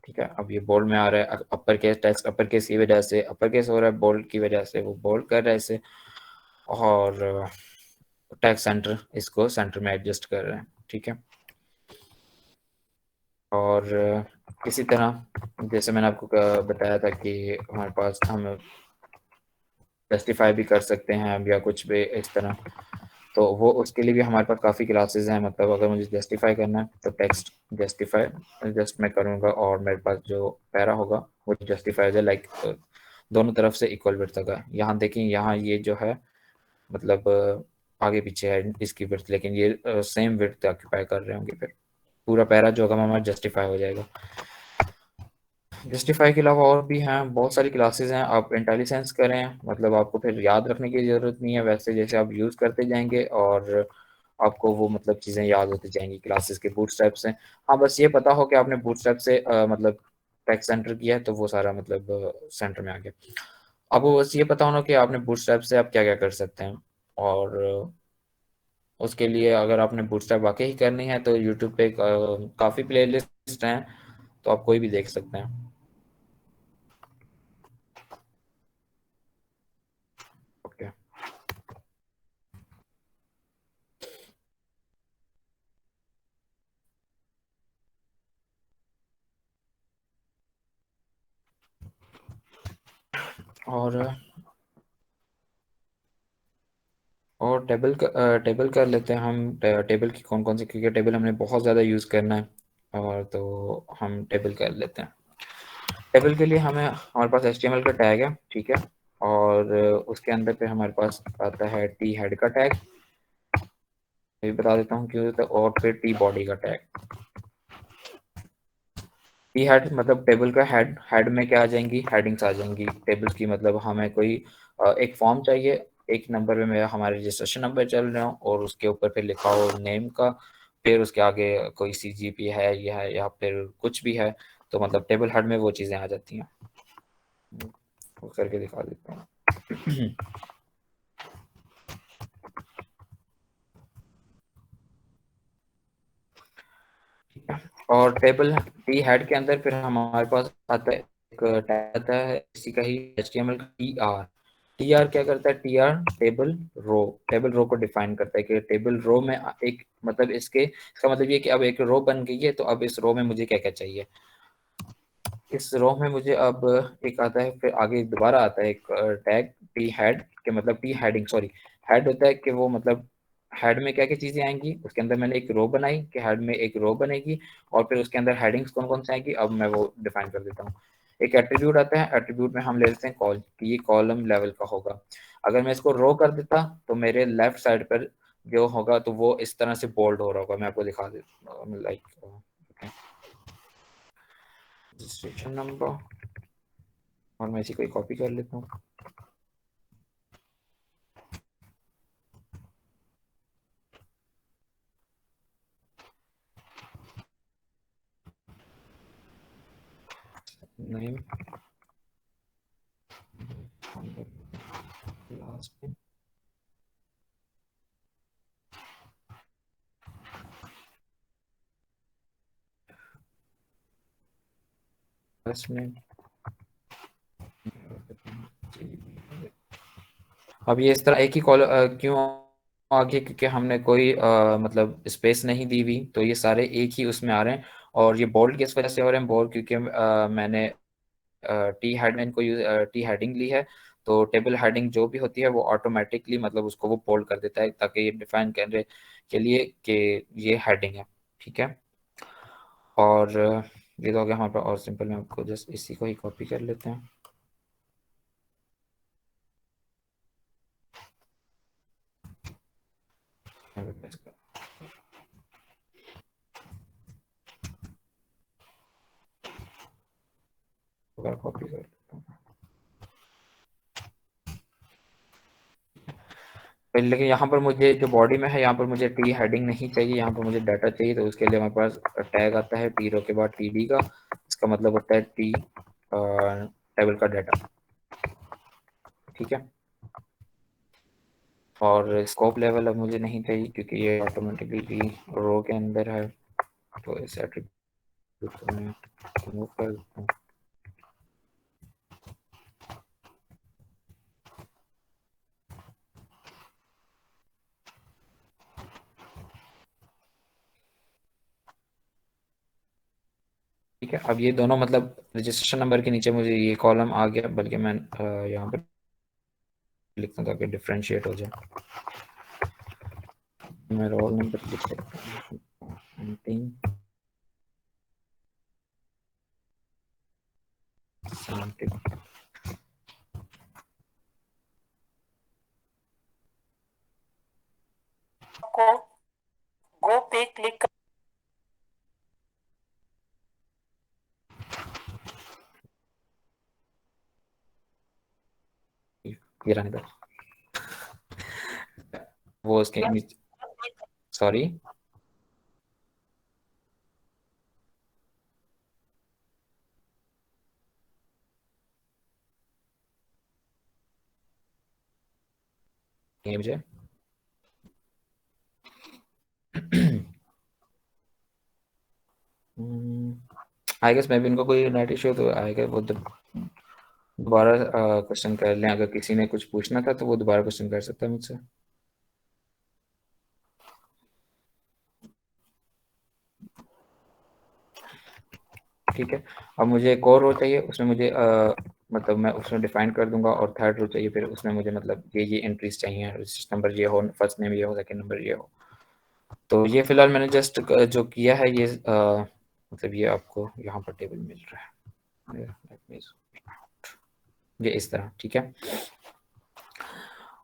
ठीक है। अब ये बोल्ड में आ रहा है, upper case, text upper case की वजह से अपर केस हो रहा है, बोल्ड की वजह से वो बोल्ड कर रहा है इसे। और टेक्स्ट सेंटर, इसको सेंटर में एडजस्ट कर रहे हैं। ठीक है। और इसी तरह जैसे मैंने आपको बताया था कि हमारे पास हम जस्टिफाई भी कर सकते हैं या कुछ भी इस तरह, तो वो उसके लिए भी हमारे पास काफ़ी क्लासेस हैं। मतलब अगर मुझे जस्टिफाई करना है तो टेक्स्ट जस्टिफाई जस्ट मैं करूँगा, और मेरे पास जो पैरा होगा वो जस्टिफाई हो जाए, लाइक दोनों तरफ से इक्वल विड्थ होगा। यहाँ देखिए, यहाँ ये जो है मतलब आगे पीछे है इसकी विड्थ, लेकिन ये सेम विड्थ ऑक्यूपाई कर रहे होंगे, फिर पूरा पैरा जो होगा हमारा जस्टिफाई हो जाएगा। जस्टिफाई के अलावा और भी हैं, बहुत सारी क्लासेस हैं, आप इंटेलिजेंस करें, मतलब आपको फिर याद रखने की ज़रूरत नहीं है, वैसे जैसे आप यूज़ करते जाएंगे और आपको वो मतलब चीज़ें याद होती जाएंगी क्लासेस के बूटस्ट्रैप से। हाँ, बस ये पता हो कि आपने बूटस्ट्रैप से मतलब टेक्स्ट सेंटर किया है तो वो सारा मतलब सेंटर में आ गया। आपको बस ये पता होना कि आपने बूटस्ट्रैप से आप क्या क्या कर सकते हैं। और उसके लिए अगर आपने बूटस्ट्रैप वाकई ही करनी है तो यूट्यूब पे काफ़ी प्लेलिस्ट हैं, तो आप कोई भी देख सकते हैं। ओके। और टेबल कर लेते हैं हम, टेबल की कौन कौन सी, क्योंकि टेबल हमने बहुत ज़्यादा यूज़ करना है, और तो हम टेबल कर लेते हैं। टेबल के लिए हमारे पास HTML का टैग है। ठीक है। और उसके अंदर फिर हमारे पास आता है टी हेड का टैग, ये भी बता देता हूँ क्यों होता है, और फिर टी बॉडी का टैग। टी हेड मतलब टेबल का हेड, हेड में क्या आ जाएंगी, हेडिंग्स आ जाएंगी टेबल की। मतलब हमें कोई एक फॉर्म चाहिए, एक नंबर में मेरा हमारे रजिस्ट्रेशन नंबर चल रहा हो और उसके ऊपर फिर लिखा हो नेम का, फिर उसके आगे कोई CGP है या फिर कुछ भी है, तो मतलब टेबल हेड में वो चीज़ें आ जाती हैं। वो करके दिखा देता हूँ। ठीक है। और टेबल टी हेड के अंदर फिर हमारे पास आता है एक टैग आता है इसी का ही, HTML का TR। TR क्या करता है, TR टेबल रो को डिफाइन करता है कि टेबल रो में एक मतलब इसका मतलब ये कि अब एक रो बन गई है, तो अब इस रो में मुझे क्या क्या चाहिए। इस रो में मुझे अब एक आता है, फिर आगे दोबारा आता है एक टैग टी हेड के, मतलब टी हेडिंग सॉरी, हेड होता है कि वो मतलब हेड में क्या क्या चीजें आएंगी, उसके अंदर मैंने एक रो बनाई कि हेड में एक रो बनेगी, और फिर उसके अंदर हेडिंग्स कौन कौन से आएंगी अब मैं वो डिफाइन कर देता हूँ। एक एट्रीब्यूट आता है, एट्रीब्यूट में हम ले लेते हैं कॉल, कि ये कॉलम लेवल का होगा। अगर मैं इसको रो कर देता तो मेरे लेफ्ट साइड पर जो होगा तो वो इस तरह से बोल्ड हो रहा होगा, मैं आपको दिखा देता हूँ, लाइक रजिस्ट्रेशन नंबर, और मैं इसी को कॉपी कर लेता हूँ। Name, last name, first name, अब ये इस तरह एक ही कॉल क्यों आगे, क्योंकि हमने कोई मतलब स्पेस नहीं दी हुई, तो ये सारे एक ही उसमें आ रहे हैं। और ये बोल्ड किस वजह से हो रहे हैं? बोल्ड क्योंकि मैंने टी हेडलाइन को यूज टी हेडिंग ली है। तो टेबल हेडिंग जो भी होती है वो ऑटोमेटिकली मतलब उसको वो बोल्ड कर देता है, ताकि ये डिफाइन करने के लिए कि ये हेडिंग है। ठीक है। और ये तो हो गया हमारे पास। और सिंपल में आपको जस्ट इसी को ही कॉपी कर लेते हैं। कॉपी कर लेते हैं। लेकिन यहाँ पर मुझे जो बॉडी में है, यहाँ पर मुझे टी हेडिंग नहीं चाहिए, यहाँ पर मुझे डाटा चाहिए। तो उसके लिए हमारे पास टैग आता है टी रो के बाद टी डी का। इसका मतलब होता है टी टेबल का डाटा। ठीक है। और स्कोप लेवल अब मुझे नहीं चाहिए, क्योंकि ये ऑटोमेटिकली रो के अंदर है। तो इस एट्रीब्यूट को मैं रिमूव कर देता हूँ। ठीक है। अब ये दोनों मतलब रजिस्ट्रेशन नंबर के नीचे मुझे ये कॉलम आ गया, बल्कि मैं यहाँ पर लिखता हूँ ताकि डिफ्रेंशिएट हो जाए। मैं रोल नंबर लिख सकता हूँ 19 70। को गो पे क्लिक कर रहने दो। वो उसके नीचे, सॉरी, ये मुझे आई गेस मैं भी इनको कोई नेट इशू तो आएगा, वो दोबारा क्वेश्चन कर लें। अगर किसी ने कुछ पूछना था तो वो दोबारा क्वेश्चन कर सकता है मुझसे। ठीक है। अब मुझे एक और रो चाहिए, उसमें मुझे मतलब मैं उसमें डिफाइन कर दूंगा। और थर्ड रो चाहिए, फिर उसमें मुझे मतलब ये एंट्रीज चाहिए, रजिस्टर नंबर ये हो, फर्स्ट नेम ये हो, सेकंड नंबर ये हो। तो ये फिलहाल मैंने जस्ट जो किया है ये मतलब ये आपको यहाँ पर टेबल मिल रहा है। ये इस तरह। ठीक है।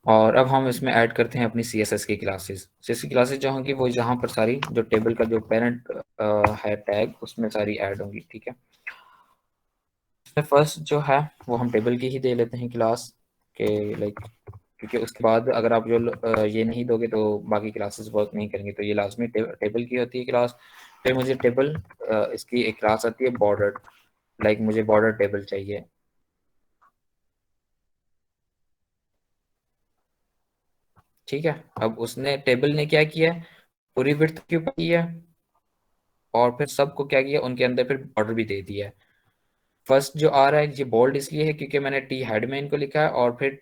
और अब हम इसमें ऐड करते हैं अपनी CSS की क्लासेस। CSS की क्लासेस जो होंगी वो यहाँ पर सारी जो टेबल का जो पेरेंट है टैग, उसमें सारी ऐड होंगी। ठीक है। फर्स्ट जो है वो हम टेबल की ही दे लेते हैं क्लास के, लाइक, क्योंकि उसके बाद अगर आप जो ये नहीं दोगे तो बाकी क्लासेस वर्क नहीं करेंगे। तो ये लाजमी टेबल की होती है क्लास। फिर मुझे टेबल इसकी एक क्लास आती है बॉर्डर, लाइक मुझे बॉर्डर टेबल चाहिए। ठीक है। अब उसने टेबल ने क्या किया है, पूरी विड्थ की ऊपर की है, और फिर सबको क्या किया, उनके अंदर फिर बॉर्डर भी दे दिया है। फर्स्ट जो आ रहा है ये बोल्ड इसलिए है क्योंकि मैंने टी हेड में इनको लिखा है, और फिर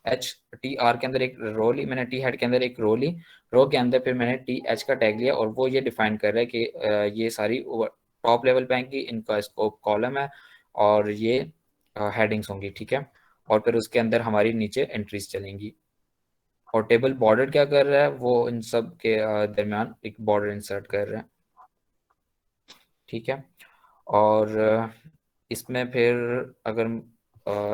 एच टी आर के अंदर एक रो ली मैंने, टी हेड के अंदर एक रो ली, रो के अंदर फिर मैंने एच का टैग लिया। और वो ये डिफाइन कर रहा है कि ये सारी टॉप लेवल पे आएंगी, इनका स्कोप कॉलम है, और ये हेडिंग्स होंगी। ठीक है। और फिर उसके अंदर हमारी नीचे एंट्रीज चलेंगी। और टेबल बॉर्डर क्या कर रहा है, वो इन सब के दरमियान एक बॉर्डर इंसर्ट कर रहा है। ठीक है। और इसमें फिर अगर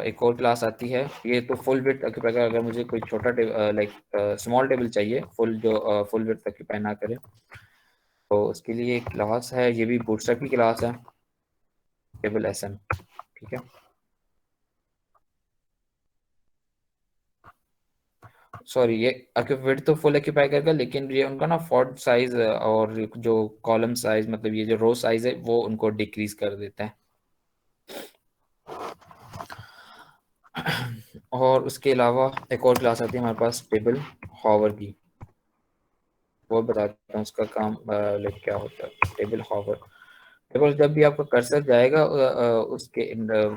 एक और क्लास आती है, ये तो फुल विड्थ ऑक्यूपाई, अगर मुझे कोई छोटा लाइक स्मॉल टेबल चाहिए, फुल जो फुल विड्थ ऑक्यूपाई ना करे, तो उसके लिए एक क्लास है, ये भी बूटस्ट्रैप की क्लास है, टेबल SM। ठीक है। सॉरी, ये विड्थ तो फुल ऑक्यूपाई करेगा, लेकिन ये उनका ना फॉन्ट साइज और जो कॉलम साइज, मतलब ये जो रो साइज है, वो उनको डिक्रीज कर देता है। और उसके अलावा एक और क्लास आती है हमारे पास टेबल हॉवर की, वो बताता हूँ उसका काम लाइक क्या होता है। टेबल हॉवर, टेबल जब भी आपका कर्सर जाएगा उसके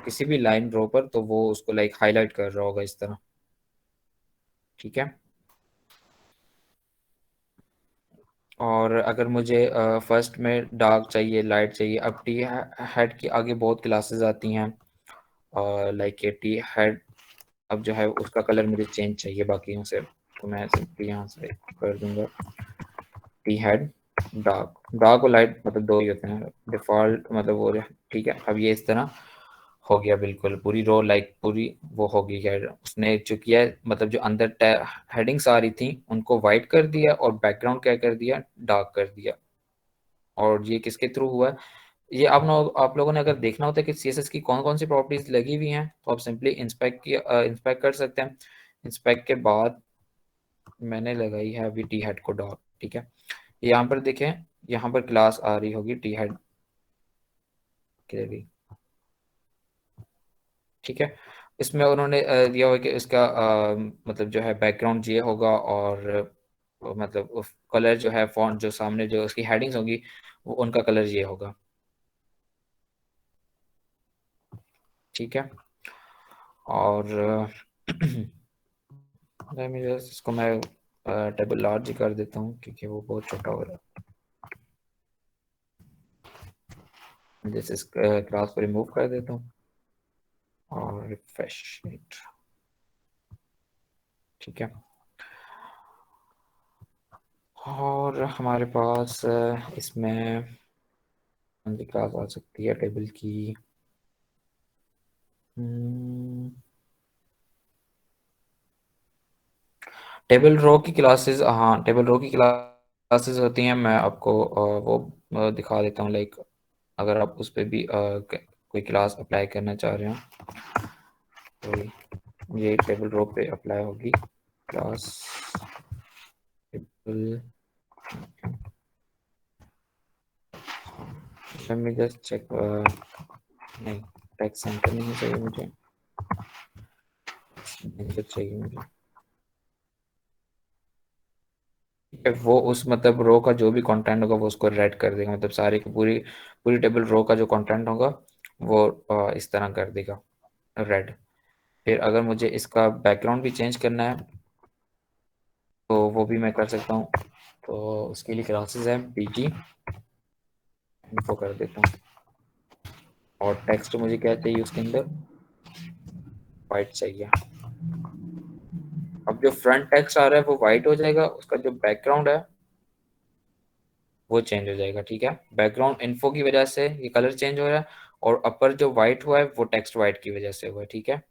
किसी भी लाइन रो पर, तो वो उसको लाइक हाईलाइट कर रहा होगा इस तरह। ठीक है। और अगर मुझे फर्स्ट में डार्क चाहिए, लाइट चाहिए, अब टी हेड की आगे बहुत क्लासेस आती हैं, लाइक ये टी हेड, अब जो है उसका कलर मुझे चेंज चाहिए बाकियों से, तो मैं सिंपली यहाँ से कर दूंगा टी हेड डार्क। डार्क और लाइट मतलब दो ही होते हैं डिफ़ॉल्ट, मतलब वो ठीक है। अब ये इस तरह हो गया, बिल्कुल पूरी रो लाइक पूरी वो हो गई है। उसने जो किया है मतलब जो अंदर हेडिंग्स आ रही थी उनको वाइट कर दिया और बैकग्राउंड क्या कर दिया, डार्क कर दिया। और ये किसके थ्रू हुआ है, ये आप लोगों ने अगर देखना होता है कि सीएसएस की कौन कौन सी प्रॉपर्टीज लगी हुई हैं, तो आप सिंपली इंस्पेक्ट कर सकते हैं। इंस्पेक्ट के बाद मैंने लगाई है अभी टी हेड को डॉट, ठीक है। यहाँ पर देखें, यहाँ पर क्लास आ रही होगी टी हेड के लिए, ठीक है। इसमें उन्होंने दिया हुआ है कि इसका मतलब जो है बैकग्राउंड ये होगा, और मतलब कलर जो है फॉन्ट जो सामने जो उसकी हेडिंग्स होंगी वो उनका कलर ये होगा, ठीक है। और इसको मैं टेबल लार्ज ही कर देता हूँ क्योंकि वो बहुत छोटा हो रहा है। जैसे इस क्लास को रिमूव कर देता हूँ और रिफ्रेश इट, ठीक है। और हमारे पास इसमें कौन सी क्लास आ सकती है टेबल की, टेबल रो की क्लासेस, हाँ टेबल रो की क्लासेस होती हैं। मैं आपको वो दिखा देता हूँ, लाइक अगर आप उस पर भी कोई क्लास अप्लाई करना चाह रहे हैं तो ये टेबल रो पे अप्लाई होगी class table. Let me just check, नहीं टेक्स्ट सेंटर नहीं चाहिए मुझे, नहीं चाहिए मुझे, ठीक है। वो उस मतलब रो का जो भी कंटेंट होगा वो उसको रेड कर देगा, मतलब सारी की पूरी पूरी टेबल रो का जो कंटेंट होगा वो इस तरह कर देगा रेड। फिर अगर मुझे इसका बैकग्राउंड भी चेंज करना है तो वो भी मैं कर सकता हूँ, तो उसके लिए क्लासेस है बीजी, इनको कर देता हूँ। और टेक्स्ट मुझे क्या चाहिए उसके अंदर, वाइट चाहिए। अब जो फ्रंट टेक्स्ट आ रहा है वो वाइट हो जाएगा, उसका जो बैकग्राउंड है वो चेंज हो जाएगा, ठीक है। बैकग्राउंड इन्फो की वजह से ये कलर चेंज हो रहा है, और अपर जो वाइट हुआ है वो टेक्स्ट वाइट की वजह से हुआ है, ठीक है।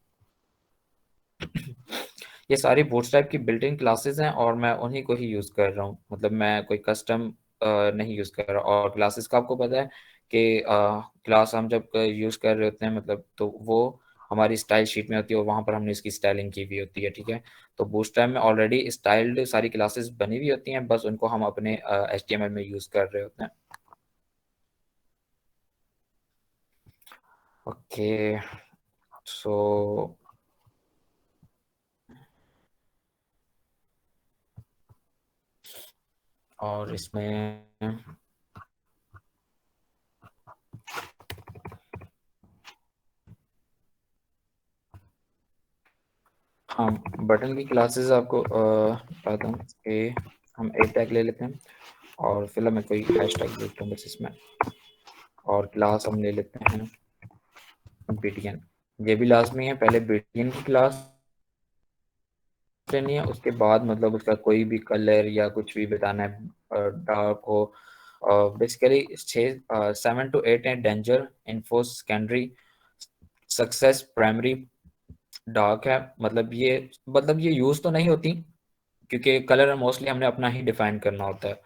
ये सारी बूटस्ट्रैप की बिल्ट इन क्लासेस हैं और मैं उन्हीं को ही यूज़ कर रहा हूँ, मतलब मैं कोई कस्टम नहीं यूज़ कर रहा। और क्लासेस का आपको पता है कि क्लास हम जब यूज़ कर रहे होते हैं मतलब तो वो हमारी स्टाइल शीट में होती है और वहाँ पर हमने इसकी स्टाइलिंग की हुई होती है, ठीक है। तो बूटस्ट्रैप में ऑलरेडी स्टाइल्ड सारी क्लासेस बनी हुई होती हैं, बस उनको हम अपने HTML में यूज़ कर रहे होते हैं। ओके, सो और इसमें हाँ बटन की क्लासेस आपको बताता हूँ कि हम एक टैग ले लेते हैं और फिलहाल मैं कोई हैश टैग देता हूँ बस इसमें, और क्लास हम ले लेते हैं बीटीएन। ये भी लाजमी है, पहले बीटीएन की क्लास लेनी है, उसके बाद मतलब उसका कोई भी कलर या कुछ भी बताना है डार्क हो। बेसिकली 7 to 8 है danger, info, secondary, success, primary, dark है। मतलब ये यूज तो नहीं होती क्योंकि कलर मोस्टली हमने अपना ही डिफाइन करना होता है।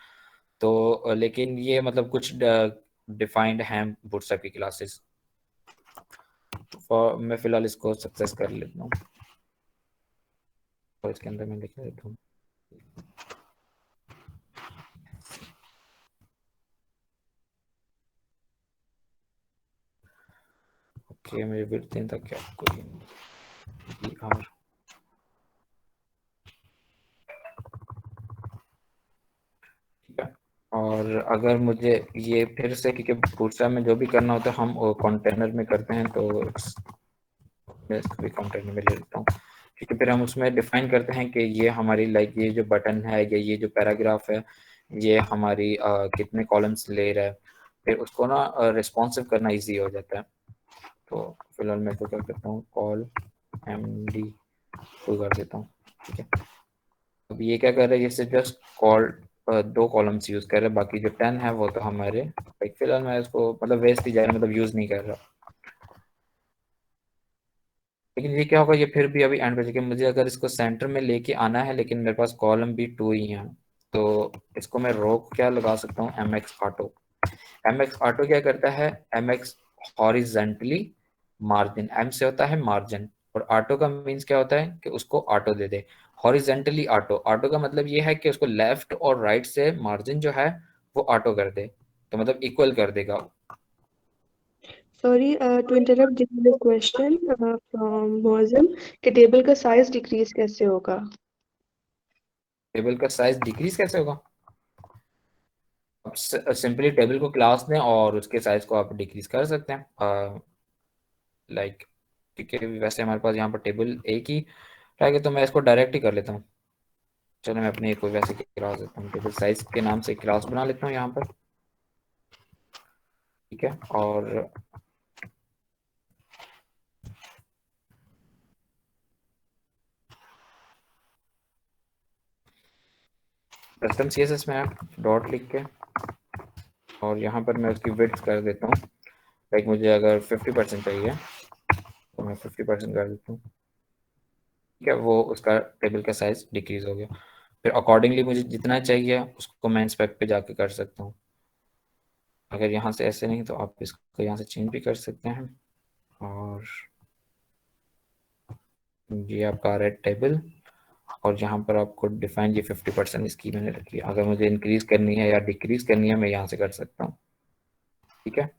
तो लेकिन ये मतलब कुछ डिफाइंड हैं बूटस्ट्रैप की क्लासेस। और मैं फिलहाल इसको सक्सेस कर लेता हूँ और इसके अंदर मैं लिख देता हूँ, ओके मुझे विड्थ देना था क्या कोई और, ठीक है। और अगर मुझे ये फिर से क्योंकि बूटस्ट्रैप में जो भी करना होता है हम कंटेनर में करते हैं, तो मैं इसको भी कंटेनर में ले लेता हूँ। ठीक है, फिर हम उसमें डिफाइन करते हैं कि ये हमारी लाइक ये जो बटन है या ये जो पैराग्राफ है ये हमारी कितने कॉलम्स ले रहा है, फिर उसको ना रिस्पॉन्सिव करना इजी हो जाता है। तो फिलहाल मैं तो क्या करता हूँ, कॉल md टू कर देता हूँ। ठीक है, अब ये क्या कर रहे हैं, ये सिर्फ जस्ट कॉल दो कॉलम्स यूज कर रहे हैं, बाकी जो 10 है वो तो हमारे लाइक फिलहाल मैं इसको मतलब वेस्ट ही जा रहा, मतलब यूज नहीं कर रहा। लेकिन ये क्या होगा, ये फिर भी अभी एंड पे कि मुझे अगर इसको सेंटर में लेके आना है, लेकिन मेरे पास कॉलम भी 2 ही हैं, तो इसको मैं रो क्या लगा सकता हूँ, M X auto. M X auto क्या करता है, M X horizontally margin, M से होता है मार्जिन, और ऑटो का मीन्स क्या होता है कि उसको ऑटो दे दे। हॉरिजेंटली ऑटो, ऑटो का मतलब ये है कि उसको लेफ्ट और राइट से मार्जिन जो है वो ऑटो कर दे, तो मतलब इक्वल कर देगा। Sorry to interrupt, this question from मोजम कि टेबल का साइज डिक्रीज कैसे होगा? टेबल का साइज डिक्रीज कैसे होगा, अब सिंपली टेबल को क्लास दें और उसके साइज को आप डिक्रीज कर सकते हैं लाइक। ठीक है, वैसे हमारे पास यहाँ पर टेबल एक ही रहेगा, तो मैं इसको डायरेक्ट ही कर लेता हूँ। चलो मैं अपने कोई वैसे क्लास देता हूँ, टेबल साइज के नाम से क्लास बना लेता हूँ यहाँ पर। ठीक है, और कस्टम सीएसएस में डॉट लिख के, और यहाँ पर मैं उसकी विड्थ कर देता हूँ, लाइक मुझे अगर 50% चाहिए तो मैं 50% कर देता हूँ। ठीक है, वो उसका टेबल का साइज डिक्रीज हो गया। फिर अकॉर्डिंगली मुझे जितना चाहिए उसको मैं इंस्पेक्ट पे जाके कर सकता हूँ। अगर यहाँ से ऐसे नहीं तो आप इसको यहाँ से चेंज भी कर सकते हैं। और ये आपका रेड टेबल, और यहाँ पर आपको डिफाइन ये 50% इसकी मैंने रखी है, अगर मुझे इंक्रीज करनी है या डिक्रीज करनी है मैं यहाँ से कर सकता हूँ। ठीक है,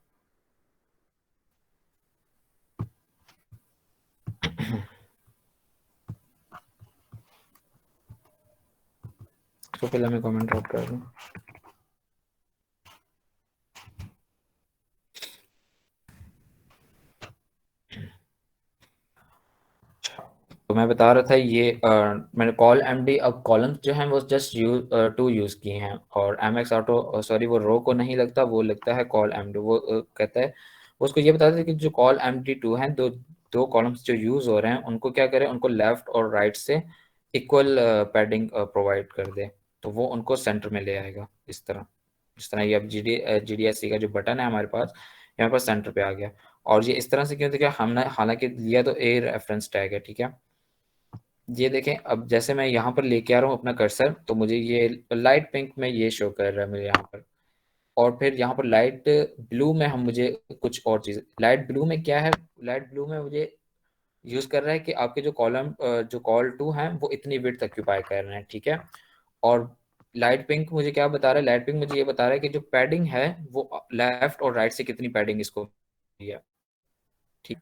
तो पहले मैं कमेंट ड्रॉप कर दूँ। तो मैं बता रहा था ये मैंने कॉल एमडी, अब कॉलम्स जो हैं वो जस्ट टू यूज किए हैं, और एम एक्स ऑटो सॉरी वो रो को नहीं लगता, वो लगता है कॉल एमडी। वो कहता है, वो उसको ये बताता है कि जो कॉल एमडी टू हैं, दो दो कॉलम्स जो यूज हो रहे हैं उनको क्या करें, उनको लेफ्ट और राइट से इक्वल पैडिंग प्रोवाइड कर दे, तो वो उनको सेंटर में ले आएगा इस तरह। इस तरह ये अब जी डी एस सी का जो बटन है हमारे पास यहाँ पर सेंटर पे आ गया। और ये इस तरह से क्यों, देखिए हमने हालांकि लिया तो ए रेफरेंस टैग है। ठीक है, ये देखें, अब जैसे मैं यहाँ पर लेके आ रहा हूँ अपना कर्सर, तो मुझे ये लाइट पिंक में ये शो कर रहा है मुझे यहाँ पर, और फिर यहाँ पर लाइट ब्लू में हम मुझे कुछ और चीज़, लाइट ब्लू में क्या है, लाइट ब्लू में मुझे यूज कर रहा है कि आपके जो कॉलम जो कॉल टू हैं वो इतनी विड्थ ऑक्यूपाई कर रहे हैं। ठीक है, और लाइट पिंक मुझे क्या बता रहा है, लाइट पिंक मुझे ये बता रहा है कि जो पैडिंग है वो लेफ्ट और राइट से कितनी पैडिंग इसको है। ठीक,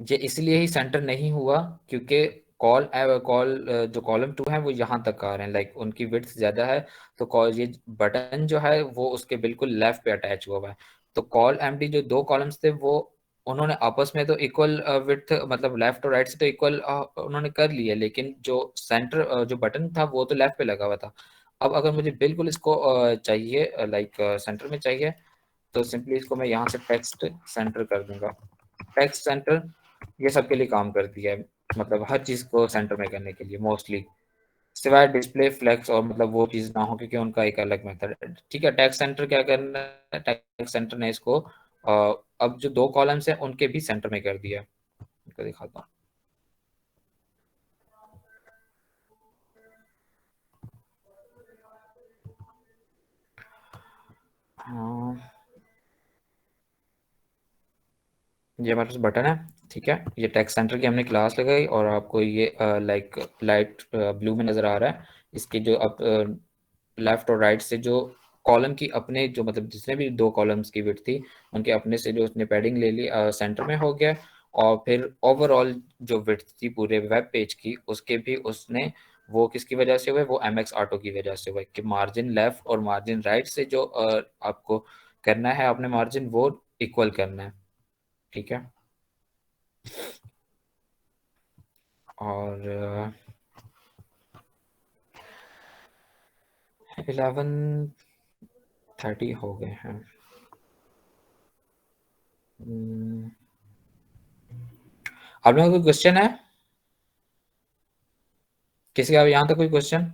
ये इसलिए ही सेंटर नहीं हुआ क्योंकि कॉल जो कॉलम टू है वो यहाँ तक आ रहे हैं, लाइक उनकी विड्थ ज्यादा है, तो कॉल ये बटन जो है वो उसके बिल्कुल लेफ्ट पे अटैच हुआ हुआ है। तो कॉल एमडी जो दो कॉलम्स थे वो उन्होंने आपस में तो इक्वल विड्थ, मतलब लेफ्ट और राइट से तो इक्वल उन्होंने कर लिया, लेकिन जो सेंटर जो बटन था वो तो लेफ्ट पे लगा हुआ था। अब अगर मुझे बिल्कुल इसको चाहिए लाइक सेंटर में चाहिए, तो सिंपली इसको मैं यहाँ से टेक्स्ट सेंटर कर दूंगा। टेक्स्ट सेंटर ये सबके लिए काम करती है, मतलब हर चीज़ को सेंटर में करने के लिए मोस्टली, सिवाय डिस्प्ले फ्लेक्स और मतलब वो चीज़ ना हो क्योंकि उनका एक अलग मेथड है। ठीक है, टेक्स्ट सेंटर क्या करना है, टेक्स्ट सेंटर ने इसको अब जो दो कॉलम्स हैं उनके भी सेंटर में कर दिया। इनको दिखाता हूँ। ये हमारे पास बटन है। ठीक है, ये टेक्स्ट सेंटर की हमने क्लास लगाई, और आपको ये लाइक लाइट ब्लू में नज़र आ रहा है, इसके जो अब लेफ्ट और राइट से जो कॉलम की अपने जो मतलब जितने भी दो कॉलम्स की विड्थ थी उनके अपने से जो उसने पैडिंग ले ली सेंटर में हो गया। और फिर ओवरऑल जो विड्थ थी पूरे वेब पेज की उसके भी उसने, वो किसकी वजह से हुए, वो एम एक्स ऑटो की वजह से हुए कि मार्जिन लेफ्ट और मार्जिन राइट से जो आपको करना है आपने मार्जिन वो इक्वल करना है। ठीक है, और 11:30 हो गए हैं। आप लोगों को कोई क्वेश्चन है? किसी का यहाँ तक कोई क्वेश्चन?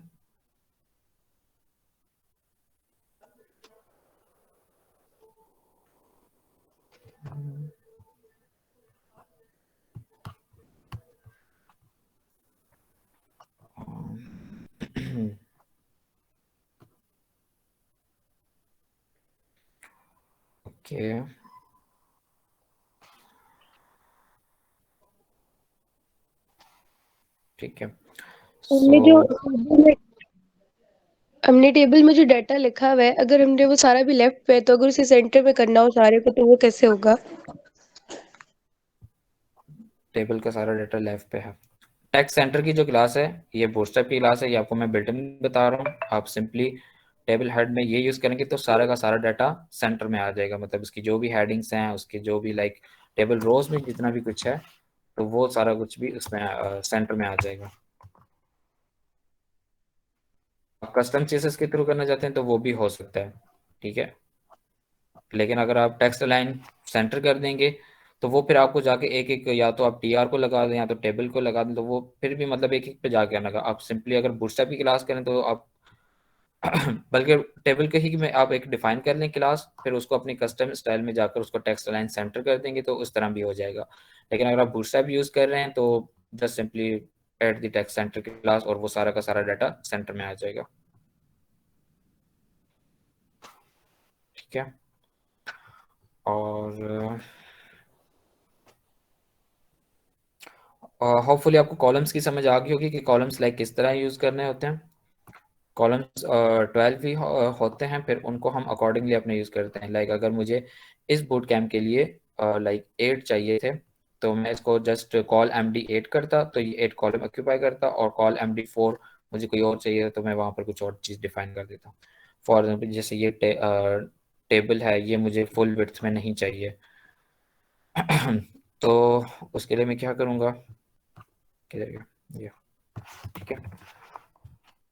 ओके, ठीक है। हमने सो जो हमने टेबल में जो डाटा लिखा हुआ है, अगर हमने वो सारा भी लेफ्ट पे है, तो अगर उसे सेंटर में करना हो सारे को, तो वो कैसे होगा? टेबल का सारा डाटा लेफ्ट पे है। टेक्स्ट सेंटर की जो क्लास है, ये बूटस्ट्रैप की क्लास है, ये आपको मैं बिल्ट इन बता रहा हूँ। आप सिंपली टेबल हेड में ये यूज़ करेंगे तो सारा का सारा डाटा सेंटर में आ जाएगा। मतलब उसकी जो भी हेडिंग्स हैं, उसके जो भी लाइक टेबल रोज में जितना भी कुछ है, तो वो सारा कुछ भी उसमें सेंटर में आ जाएगा। आप कस्टम चीजेस के थ्रू करना चाहते हैं तो वो भी हो सकता है, ठीक है। लेकिन अगर आप टेक्स्ट लाइन सेंटर कर देंगे तो वो फिर आपको जाके एक एक, या तो आप टीआर को लगा दें या तो टेबल को लगा दें, तो वो फिर भी मतलब एक एक पे जाके आना का। आप सिंपली अगर बूटस्ट्रैप की क्लास करें तो आप बल्कि टेबल के ही में आप एक डिफाइन कर लें क्लास, फिर उसको अपनी कस्टम स्टाइल में जाकर उसको टेक्स्ट लाइन सेंटर कर देंगे तो उस तरह भी हो जाएगा। लेकिन अगर आप बूटस्ट्रैप यूज़ कर रहे हैं तो just simply add the text centre class और वो सारा का सारा डाटा सेंटर में आ जाएगा, ठीक है। और होपफुली आपको कॉलम्स की समझ आ गई होगी कि कॉलम्स लाइक किस तरह यूज़ करने होते हैं। कॉलम्स 12 भी होते हैं, फिर उनको हम अकॉर्डिंगली अपने यूज़ करते हैं। लाइक अगर मुझे इस बूट कैम्प के लिए लाइक 8 चाहिए थे, तो मैं इसको जस्ट कॉल MD8 करता तो ये 8 कॉलम ऑक्यूपाई करता, और कॉल MD4 मुझे कोई और चाहिए तो मैं वहाँ पर कुछ और चीज़ डिफाइन कर देता। फॉर एग्जाम्पल जैसे ये टेबल है, ये मुझे फुल विड्थ में नहीं चाहिए तो उसके लिए मैं क्या करूँगा, किधर गया ये, ठीक है।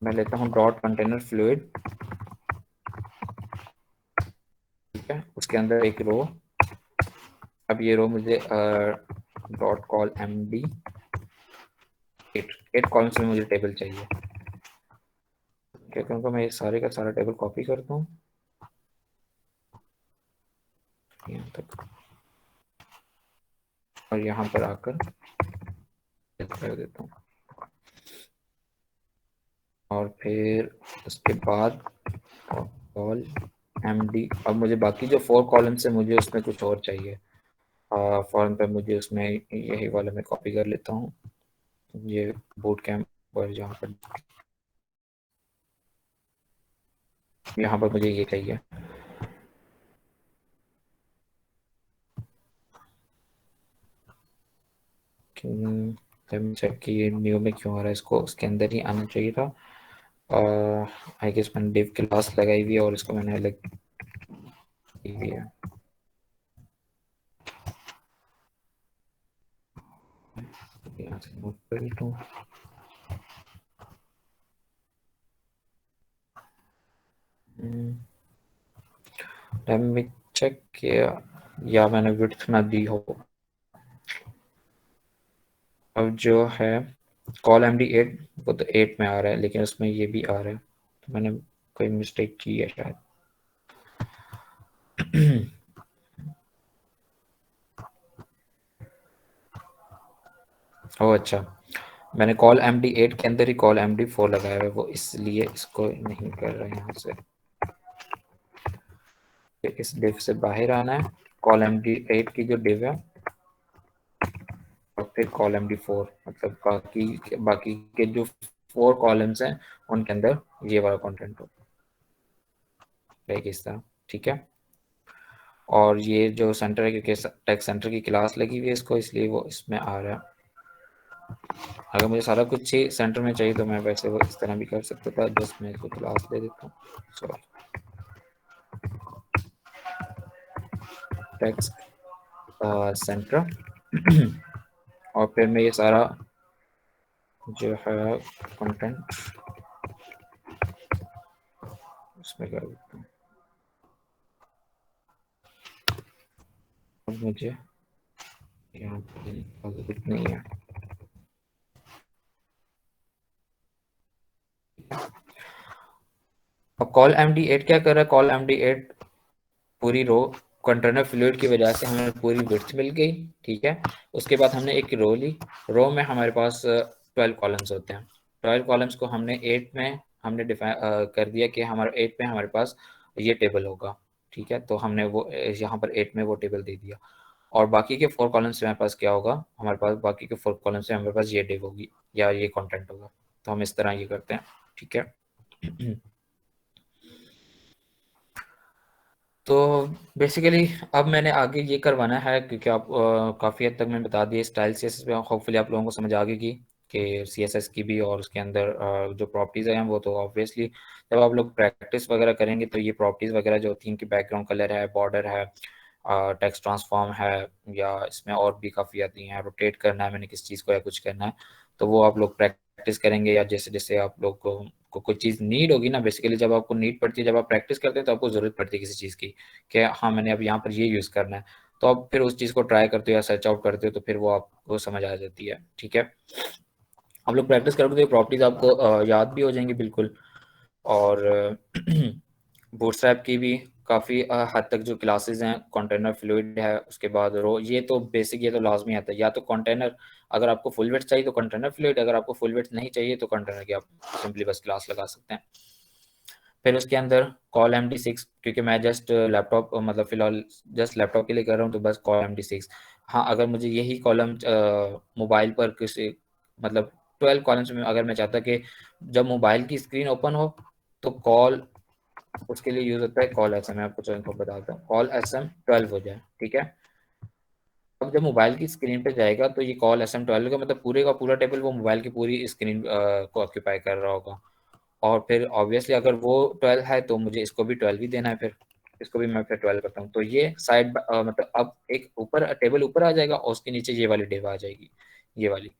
मैं लेता हूँ डॉट कंटेनर फ्लूइड, ठीक है, उसके अंदर एक रो। अब ये रो मुझे डॉट कॉल MD8, 8 कॉलम्स में मुझे टेबल चाहिए। क्या करूँगा, मैं ये सारे का सारा टेबल कॉपी करता हूँ यहाँ तक, और यहाँ पर आकर कर देता हूँ। और फिर उसके बाद कॉल MD, अब मुझे बाकी जो 4 कॉलम्स है मुझे उसमें कुछ और चाहिए। फॉर्म पे मुझे उसमें यही वाला मैं कॉपी कर लेता हूँ, ये बूट कैम्प पर, जहाँ पर यहाँ पर मुझे ये चाहिए। चेक कि ये न्यू में क्यों आ रहा है, इसको उसके अंदर ही आना चाहिए था। आई गेस मैंने डिव क्लास लगाई हुई है और इसको मैंने अलग की हुई है। यहाँ से नोट कर लेता हूँ। लेट मी चेक किया, या मैंने विड्थ ना दी हो। अब जो है कॉल MD8, वो तो 8 में आ रहा है, लेकिन उसमें ये भी आ रहा है, तो मैंने कोई मिस्टेक की है शायद। ओह अच्छा, मैंने कॉल MD8 के अंदर ही कॉल MD4 लगाया है, वो इसलिए इसको नहीं कर रहा है। यहाँ से इस डिव से बाहर आना है, कॉल MD8 की जो डिव है, और फिर कॉल MD4, मतलब बाकी बाकी के जो 4 कॉलम्स हैं उनके अंदर ये वाला कंटेंट हो, लाइक इस तरह, ठीक है। और ये जो सेंटर है, क्योंकि टेक्स्ट सेंटर की क्लास लगी हुई है इसको, इसलिए वो इसमें आ रहा है। अगर मुझे सारा कुछ ही सेंटर में चाहिए तो मैं वैसे वो इस तरह भी कर सकता था, जस्ट मैं इसको क्लास दे देता हूँ, सॉरी, टेक्स्ट सेंटर और फिर मैं ये सारा जो है कंटेंट उसमें कर देता हूँ। अब मुझे यहाँ पर कुछ नहीं है। अब कॉल MD8 क्या कर रहा है? कॉल MD8 पूरी रो कंटेनर फ्लूइड की वजह से हमें पूरी विड्थ मिल गई, ठीक है। उसके बाद हमने एक रो ली, रो में हमारे पास 12 कॉलम्स होते हैं। 12 कॉलम्स को हमने 8 में हमने डिफाइन कर दिया कि हमारा 8 में हमारे पास ये टेबल होगा, ठीक है। तो हमने वो यहाँ पर 8 में वो टेबल दे दिया, और बाकी के 4 कॉलम्स में हमारे पास क्या होगा? हमारे पास बाकी के 4 कॉलम्स में हमारे पास ये डिव होगी या ये कंटेंट होगा। तो हम इस तरह ये करते हैं, ठीक है। तो बेसिकली अब मैंने आगे ये करवाना है, क्योंकि आप काफ़ी हद तक मैंने बता दिया स्टाइल CSS में, होपफुली आप लोगों को समझ आ गई कि CSS की भी और उसके अंदर जो प्रॉपर्टीज़ हैं वो तो ऑब्वियसली जब आप लोग प्रैक्टिस वगैरह करेंगे तो ये प्रॉपर्टीज़ वगैरह जो होती हैं कि बैकग्राउंड कलर है, बॉर्डर है, टेक्स्ट ट्रांसफॉर्म है, या इसमें और भी काफ़ी आती हैं, रोटेट करना है मैंने किस चीज़ को या कुछ करना है, तो वो आप लोग प्रैक्टिस करेंगे। या जैसे जैसे आप लोग को कोई चीज़ नीड होगी ना, बेसिकली जब आपको नीड पड़ती है, जब आप प्रैक्टिस करते हैं तो आपको ज़रूरत पड़ती है किसी चीज़ की कि हाँ मैंने अब यहाँ पर ये यूज़ करना है, तो आप फिर उस चीज़ को ट्राई करते हो या सर्च आउट करते हो तो फिर वो आपको समझ आ जाती है, ठीक है। आप लोग प्रैक्टिस करोगे तो ये प्रॉपर्टीज आपको याद भी हो जाएंगी बिल्कुल। और बूटस्ट्रैप की भी काफ़ी हद तक जो क्लासेस हैं, कंटेनर फ्लूइड है, उसके बाद रो, ये तो बेसिक, ये तो लाजमी आता है। या तो कंटेनर, अगर आपको फुल वेट चाहिए तो कंटेनर फ्लूइड, अगर आपको फुल वेट नहीं चाहिए तो कंटेनर की आप सिंपली बस क्लास लगा सकते हैं। फिर उसके अंदर कॉल MD6, क्योंकि मैं जस्ट लैपटॉप मतलब फ़िलहाल जस्ट लैपटॉप के लिए कर रहा हूँ तो बस कॉल MD6। हाँ, अगर मुझे यही कॉलम मोबाइल पर किसी मतलब 12 कॉलम्स में अगर मैं चाहता कि जब मोबाइल की स्क्रीन ओपन हो तो कॉल उसके लिए यूज़ होता है कॉल SM। मैं आपको इनको बताता हूँ, कॉल SM12 हो जाए, ठीक है। अब जब मोबाइल की स्क्रीन पे जाएगा तो ये कॉल SM12 का मतलब पूरे का पूरा टेबल वो मोबाइल की पूरी स्क्रीन को ऑक्यूपाई कर रहा होगा। और फिर ऑब्वियसली अगर वो 12 है तो मुझे इसको भी 12 ही देना है, फिर इसको भी मैं फिर 12 करता हूँ। तो ये साइड मतलब अब एक ऊपर टेबल ऊपर आ जाएगा और उसके नीचे ये वाली डिव आ जाएगी, ये वाली,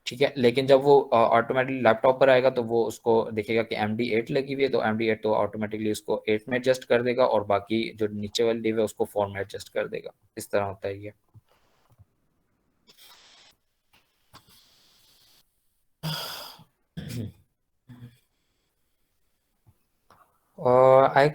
ठीक है। लेकिन जब वो ऑटोमेटिकली लैपटॉप पर आएगा तो वो उसको देखेगा कि MD8 लगी हुई है, तो MD8 तो ऑटोमेटिकली उसको 8 में एडजस्ट कर देगा और बाकी जो नीचे वाली डिव है उसको 4 में एडजस्ट कर देगा। इस तरह होता है ये। I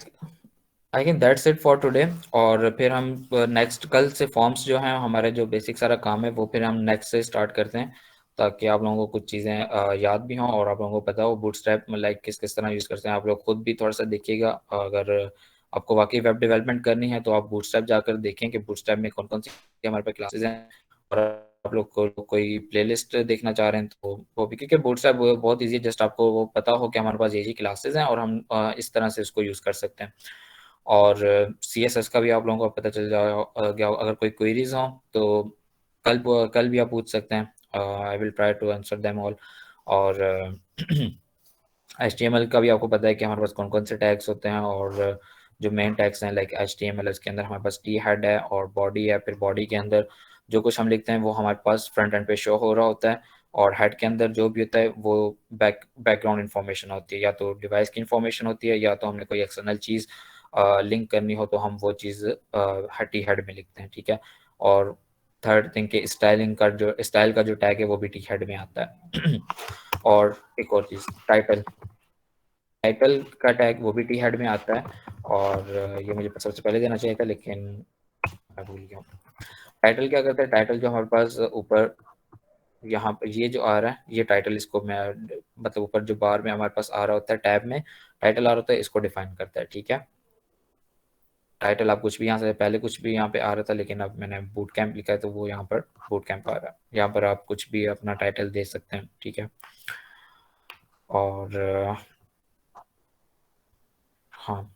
I think that's it for today. और फिर हम नेक्स्ट कल से फॉर्म्स जो हैं, हमारे जो बेसिक सारा काम है वो फिर हम नेक्स्ट से स्टार्ट करते हैं, ताकि आप लोगों को कुछ चीज़ें याद भी हों और आप लोगों को पता हो बूटस्ट्रैप में लाइक किस किस तरह यूज़ करते हैं। आप लोग खुद भी थोड़ा सा देखिएगा, अगर आपको वाकई वेब डेवलपमेंट करनी है तो आप बूटस्ट्रैप जाकर देखें कि बूटस्ट्रैप में कौन कौन सी हमारे पास क्लासेज हैं। और आप लोग को कोई प्लेलिस्ट देखना चाह रहे हैं तो वो भी, क्योंकि बूटस्ट्रैप बहुत ईजी है, जस्ट आपको वो पता हो कि हमारे पास ये क्लासेज हैं और हम इस तरह से उसको यूज़ कर सकते हैं। और CSS का भी आप लोगों को पता चल गया हो। अगर कोई क्वेरीज हो तो कल भी आप पूछ सकते हैं, I will try to answer them all. और HTML का भी आपको पता है कि हमारे पास कौन कौन से टैग्स होते हैं, और जो मेन टैग्स हैं लाइक HTML, इसके अंदर हमारे पास टी हेड है और बॉडी है। फिर बॉडी के अंदर जो कुछ हम लिखते हैं वो हमारे पास फ्रंट एंड पे शो हो रहा होता है, और हेड के अंदर जो भी होता है वो बैकग्राउंड इन्फॉर्मेशन होती है, या तो डिवाइस की इन्फॉर्मेशन होती है, या तो हमने कोई एक्सटर्नल चीज़ लिंक करनी हो तो हम वो चीज़ टी हेड में लिखते हैं, ठीक है। और थर्ड थिंग के स्टाइल का जो टैग है वो भी टी हेड में आता है। और एक और चीज़, टाइटल का टैग वो भी टी हेड में आता है। और ये मुझे सबसे पहले देना चाहिए था लेकिन मैं भूल गया हूँ। टाइटल क्या करता है? टाइटल जो हमारे पास ऊपर यहाँ पर ये जो आ रहा है ये टाइटल, इसको मैं मतलब ऊपर जो बार में हमारे पास आ रहा होता है, टैब में टाइटल आ रहा होता है, इसको डिफाइन करता है, ठीक है। टाइटल आप कुछ भी यहाँ से पहले कुछ भी यहाँ पे आ रहा था, लेकिन अब मैंने बूट कैंप लिखा है तो वो यहाँ पर बूट कैंप आ रहा है। यहाँ पर आप कुछ भी अपना टाइटल दे सकते हैं, ठीक है। और हाँ,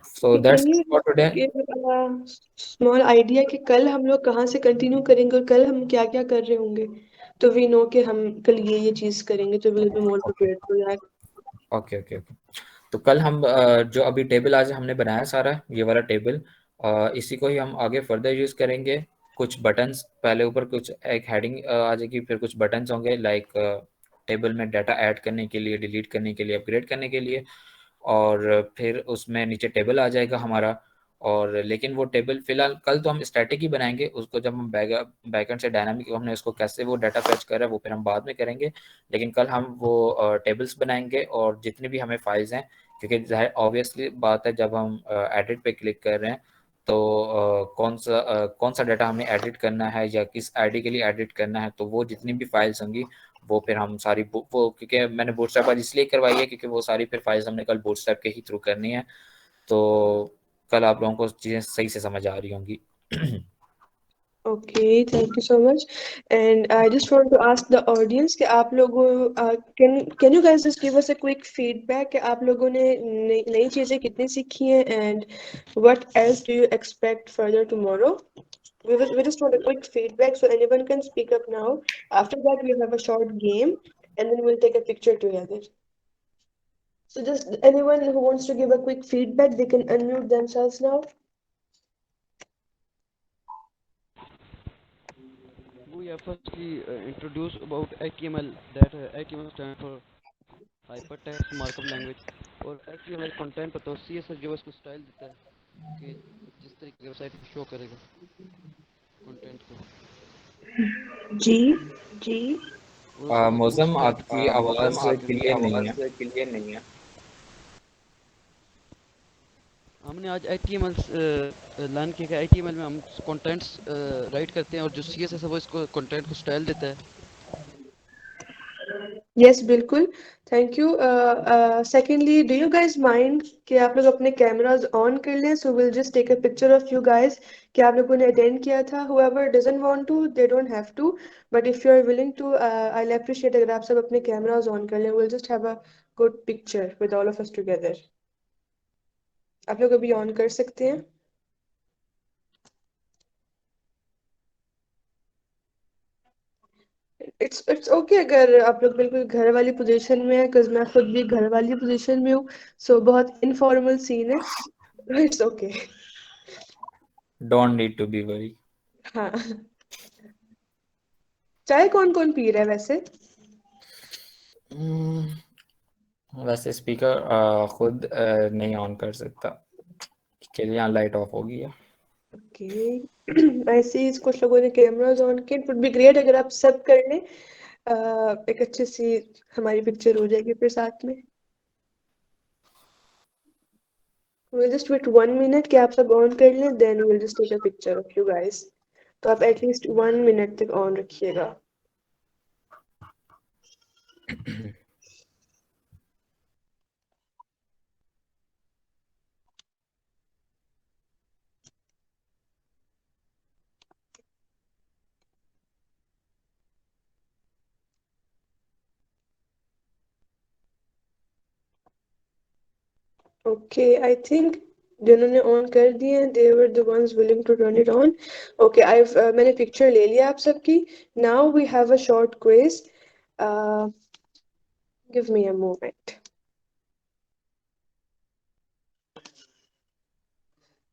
so that's can you for today. Give small idea कि कल हम लोग कहाँ से कंटिन्यू करेंगे और कल हम क्या क्या कर रहे होंगे, तो वी नो कि हम कल ये चीज करेंगे, तो will be more prepared for that. Okay okay okay. तो कल हम जो अभी टेबल आज हमने बनाया सारा ये वाला टेबल, इसी को ही हम आगे फर्दर यूज़ करेंगे। कुछ बटन्स पहले ऊपर कुछ एक हेडिंग आ जाएगी, फिर कुछ बटन्स होंगे लाइक टेबल में डाटा ऐड करने के लिए, डिलीट करने के लिए, अपग्रेड करने के लिए, और फिर उसमें नीचे टेबल आ जाएगा हमारा। और लेकिन वो टेबल फिलहाल कल तो हम स्टैटिक ही बनाएंगे उसको, जब हम बैकएंड से डायनामिक हमने उसको कैसे वो डाटा फेच कर रहा है वो फिर हम बाद में करेंगे। लेकिन कल हम वो टेबल्स बनाएंगे और जितनी भी हमें फाइल्स हैं, क्योंकि जाहिर ऑब्वियसली बात है जब हम एडिट पे क्लिक कर रहे हैं तो कौन सा डाटा हमें एडिट करना है या किस आईडी के लिए एडिट करना है, तो वो जितनी भी फाइल्स होंगी वो फिर हम सारी वो, क्योंकि मैंने बूटस्ट्रैप आज इसलिए करवाई है क्योंकि वो सारी फिर फाइल्स हमने कल बूटस्ट्रैप के ही थ्रू करनी है। तो कल आप लोगों को चीज़ें सही से समझ आ रही होंगी। Okay, thank you so much. And I just want to ask the audience कि आप लोगों can you guys just give us a quick feedback कि आप लोगों ने नई चीजें कितनी सीखी हैं and what else do you expect further tomorrow? We just want a quick feedback so anyone can speak up now. After that we'll have a short game and then we'll take a picture together. So just anyone who wants to give a quick feedback, they can unmute themselves now. We have firstly introduced about HTML, that HTML stands for hypertext markup language, और HTML content पर तो CSS जो है उसको style देता है कि जिस तरीके की वेबसाइट को शो करेगा कंटेंट को। जी जी और उसके बाद मौसम बूटस्ट्रैप आपकी मौसम आवाज़ आपकी क्लियर नहीं है। आवाज़ क्लियर नहीं है। हमने आज HTML लर्न किया। HTML में हम कंटेंट्स राइट करते हैं और जो CSS है वो इसको कंटेंट को स्टाइल देता है। यस बिल्कुल thank you secondly do you guys mind कि आप लोग अपने कैमराज ऑन कर लें so will just take a picture of you guys कि आप लोगों ने अटेंड किया था whoever doesn't want to they don't have to but if you are willing to I'll appreciate अगर आप सब अपने कैमराज ऑन कर लें we'll just have a good picture with all of us together आप लोग अभी ऑन कर सकते हैं इट्स ओके अगर आप लोग बिल्कुल घर वाली पोजीशन में है बिकॉज मैं खुद भी घर वाली पोजीशन में हूँ सो बहुत इनफॉर्मल सीन है it's okay don't need to be worry. हाँ चाय कौन कौन पी रहा है वैसे वैसे स्पीकर खुद नहीं ऑन कर सकता, के लिए यहाँ लाइट ऑफ होगी है। ओके ऐसे ही कुछ लोगों ने कैमराज ऑन किए इट वुड बी ग्रेट अगर आप सब कर लें एक अच्छी सी हमारी पिक्चर हो जाएगी फिर साथ में we'll just wait 1 minute कि आप सब ऑन कर लें then we'll just take a picture of you guys तो आप एटलीस्ट 1 minute तक ऑन रखिएगा ओके आई थिंक जिन्होंने ऑन कर दिए हैं they were the ones willing to turn it on okay I मैंने पिक्चर ले लिया आप सबकी now we have a short quiz give me a moment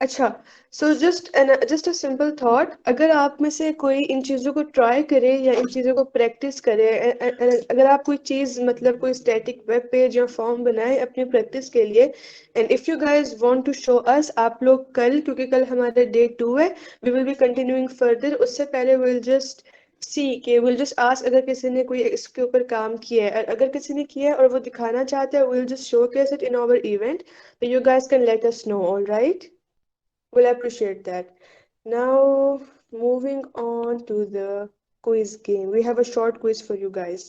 अच्छा so just a simple thought अगर आप में से कोई इन चीज़ों को ट्राई करे या इन चीज़ों को प्रैक्टिस करे अगर आप कोई चीज़ मतलब कोई स्टैटिक वेब पेज या फॉर्म बनाए अपनी प्रैक्टिस के लिए and if you guys want to show us आप लोग कल क्योंकि कल हमारा डे 2 है we will be continuing further उससे पहले विल जस्ट सी के विल जस्ट आस्क अगर किसी ने कोई इसके ऊपर काम किया है अगर किसी ने किया है और वो दिखाना चाहता है will just showcase it in our event तो you guys can let us know all right We'll appreciate that. Now, moving on to the quiz game. We have a short quiz for you guys.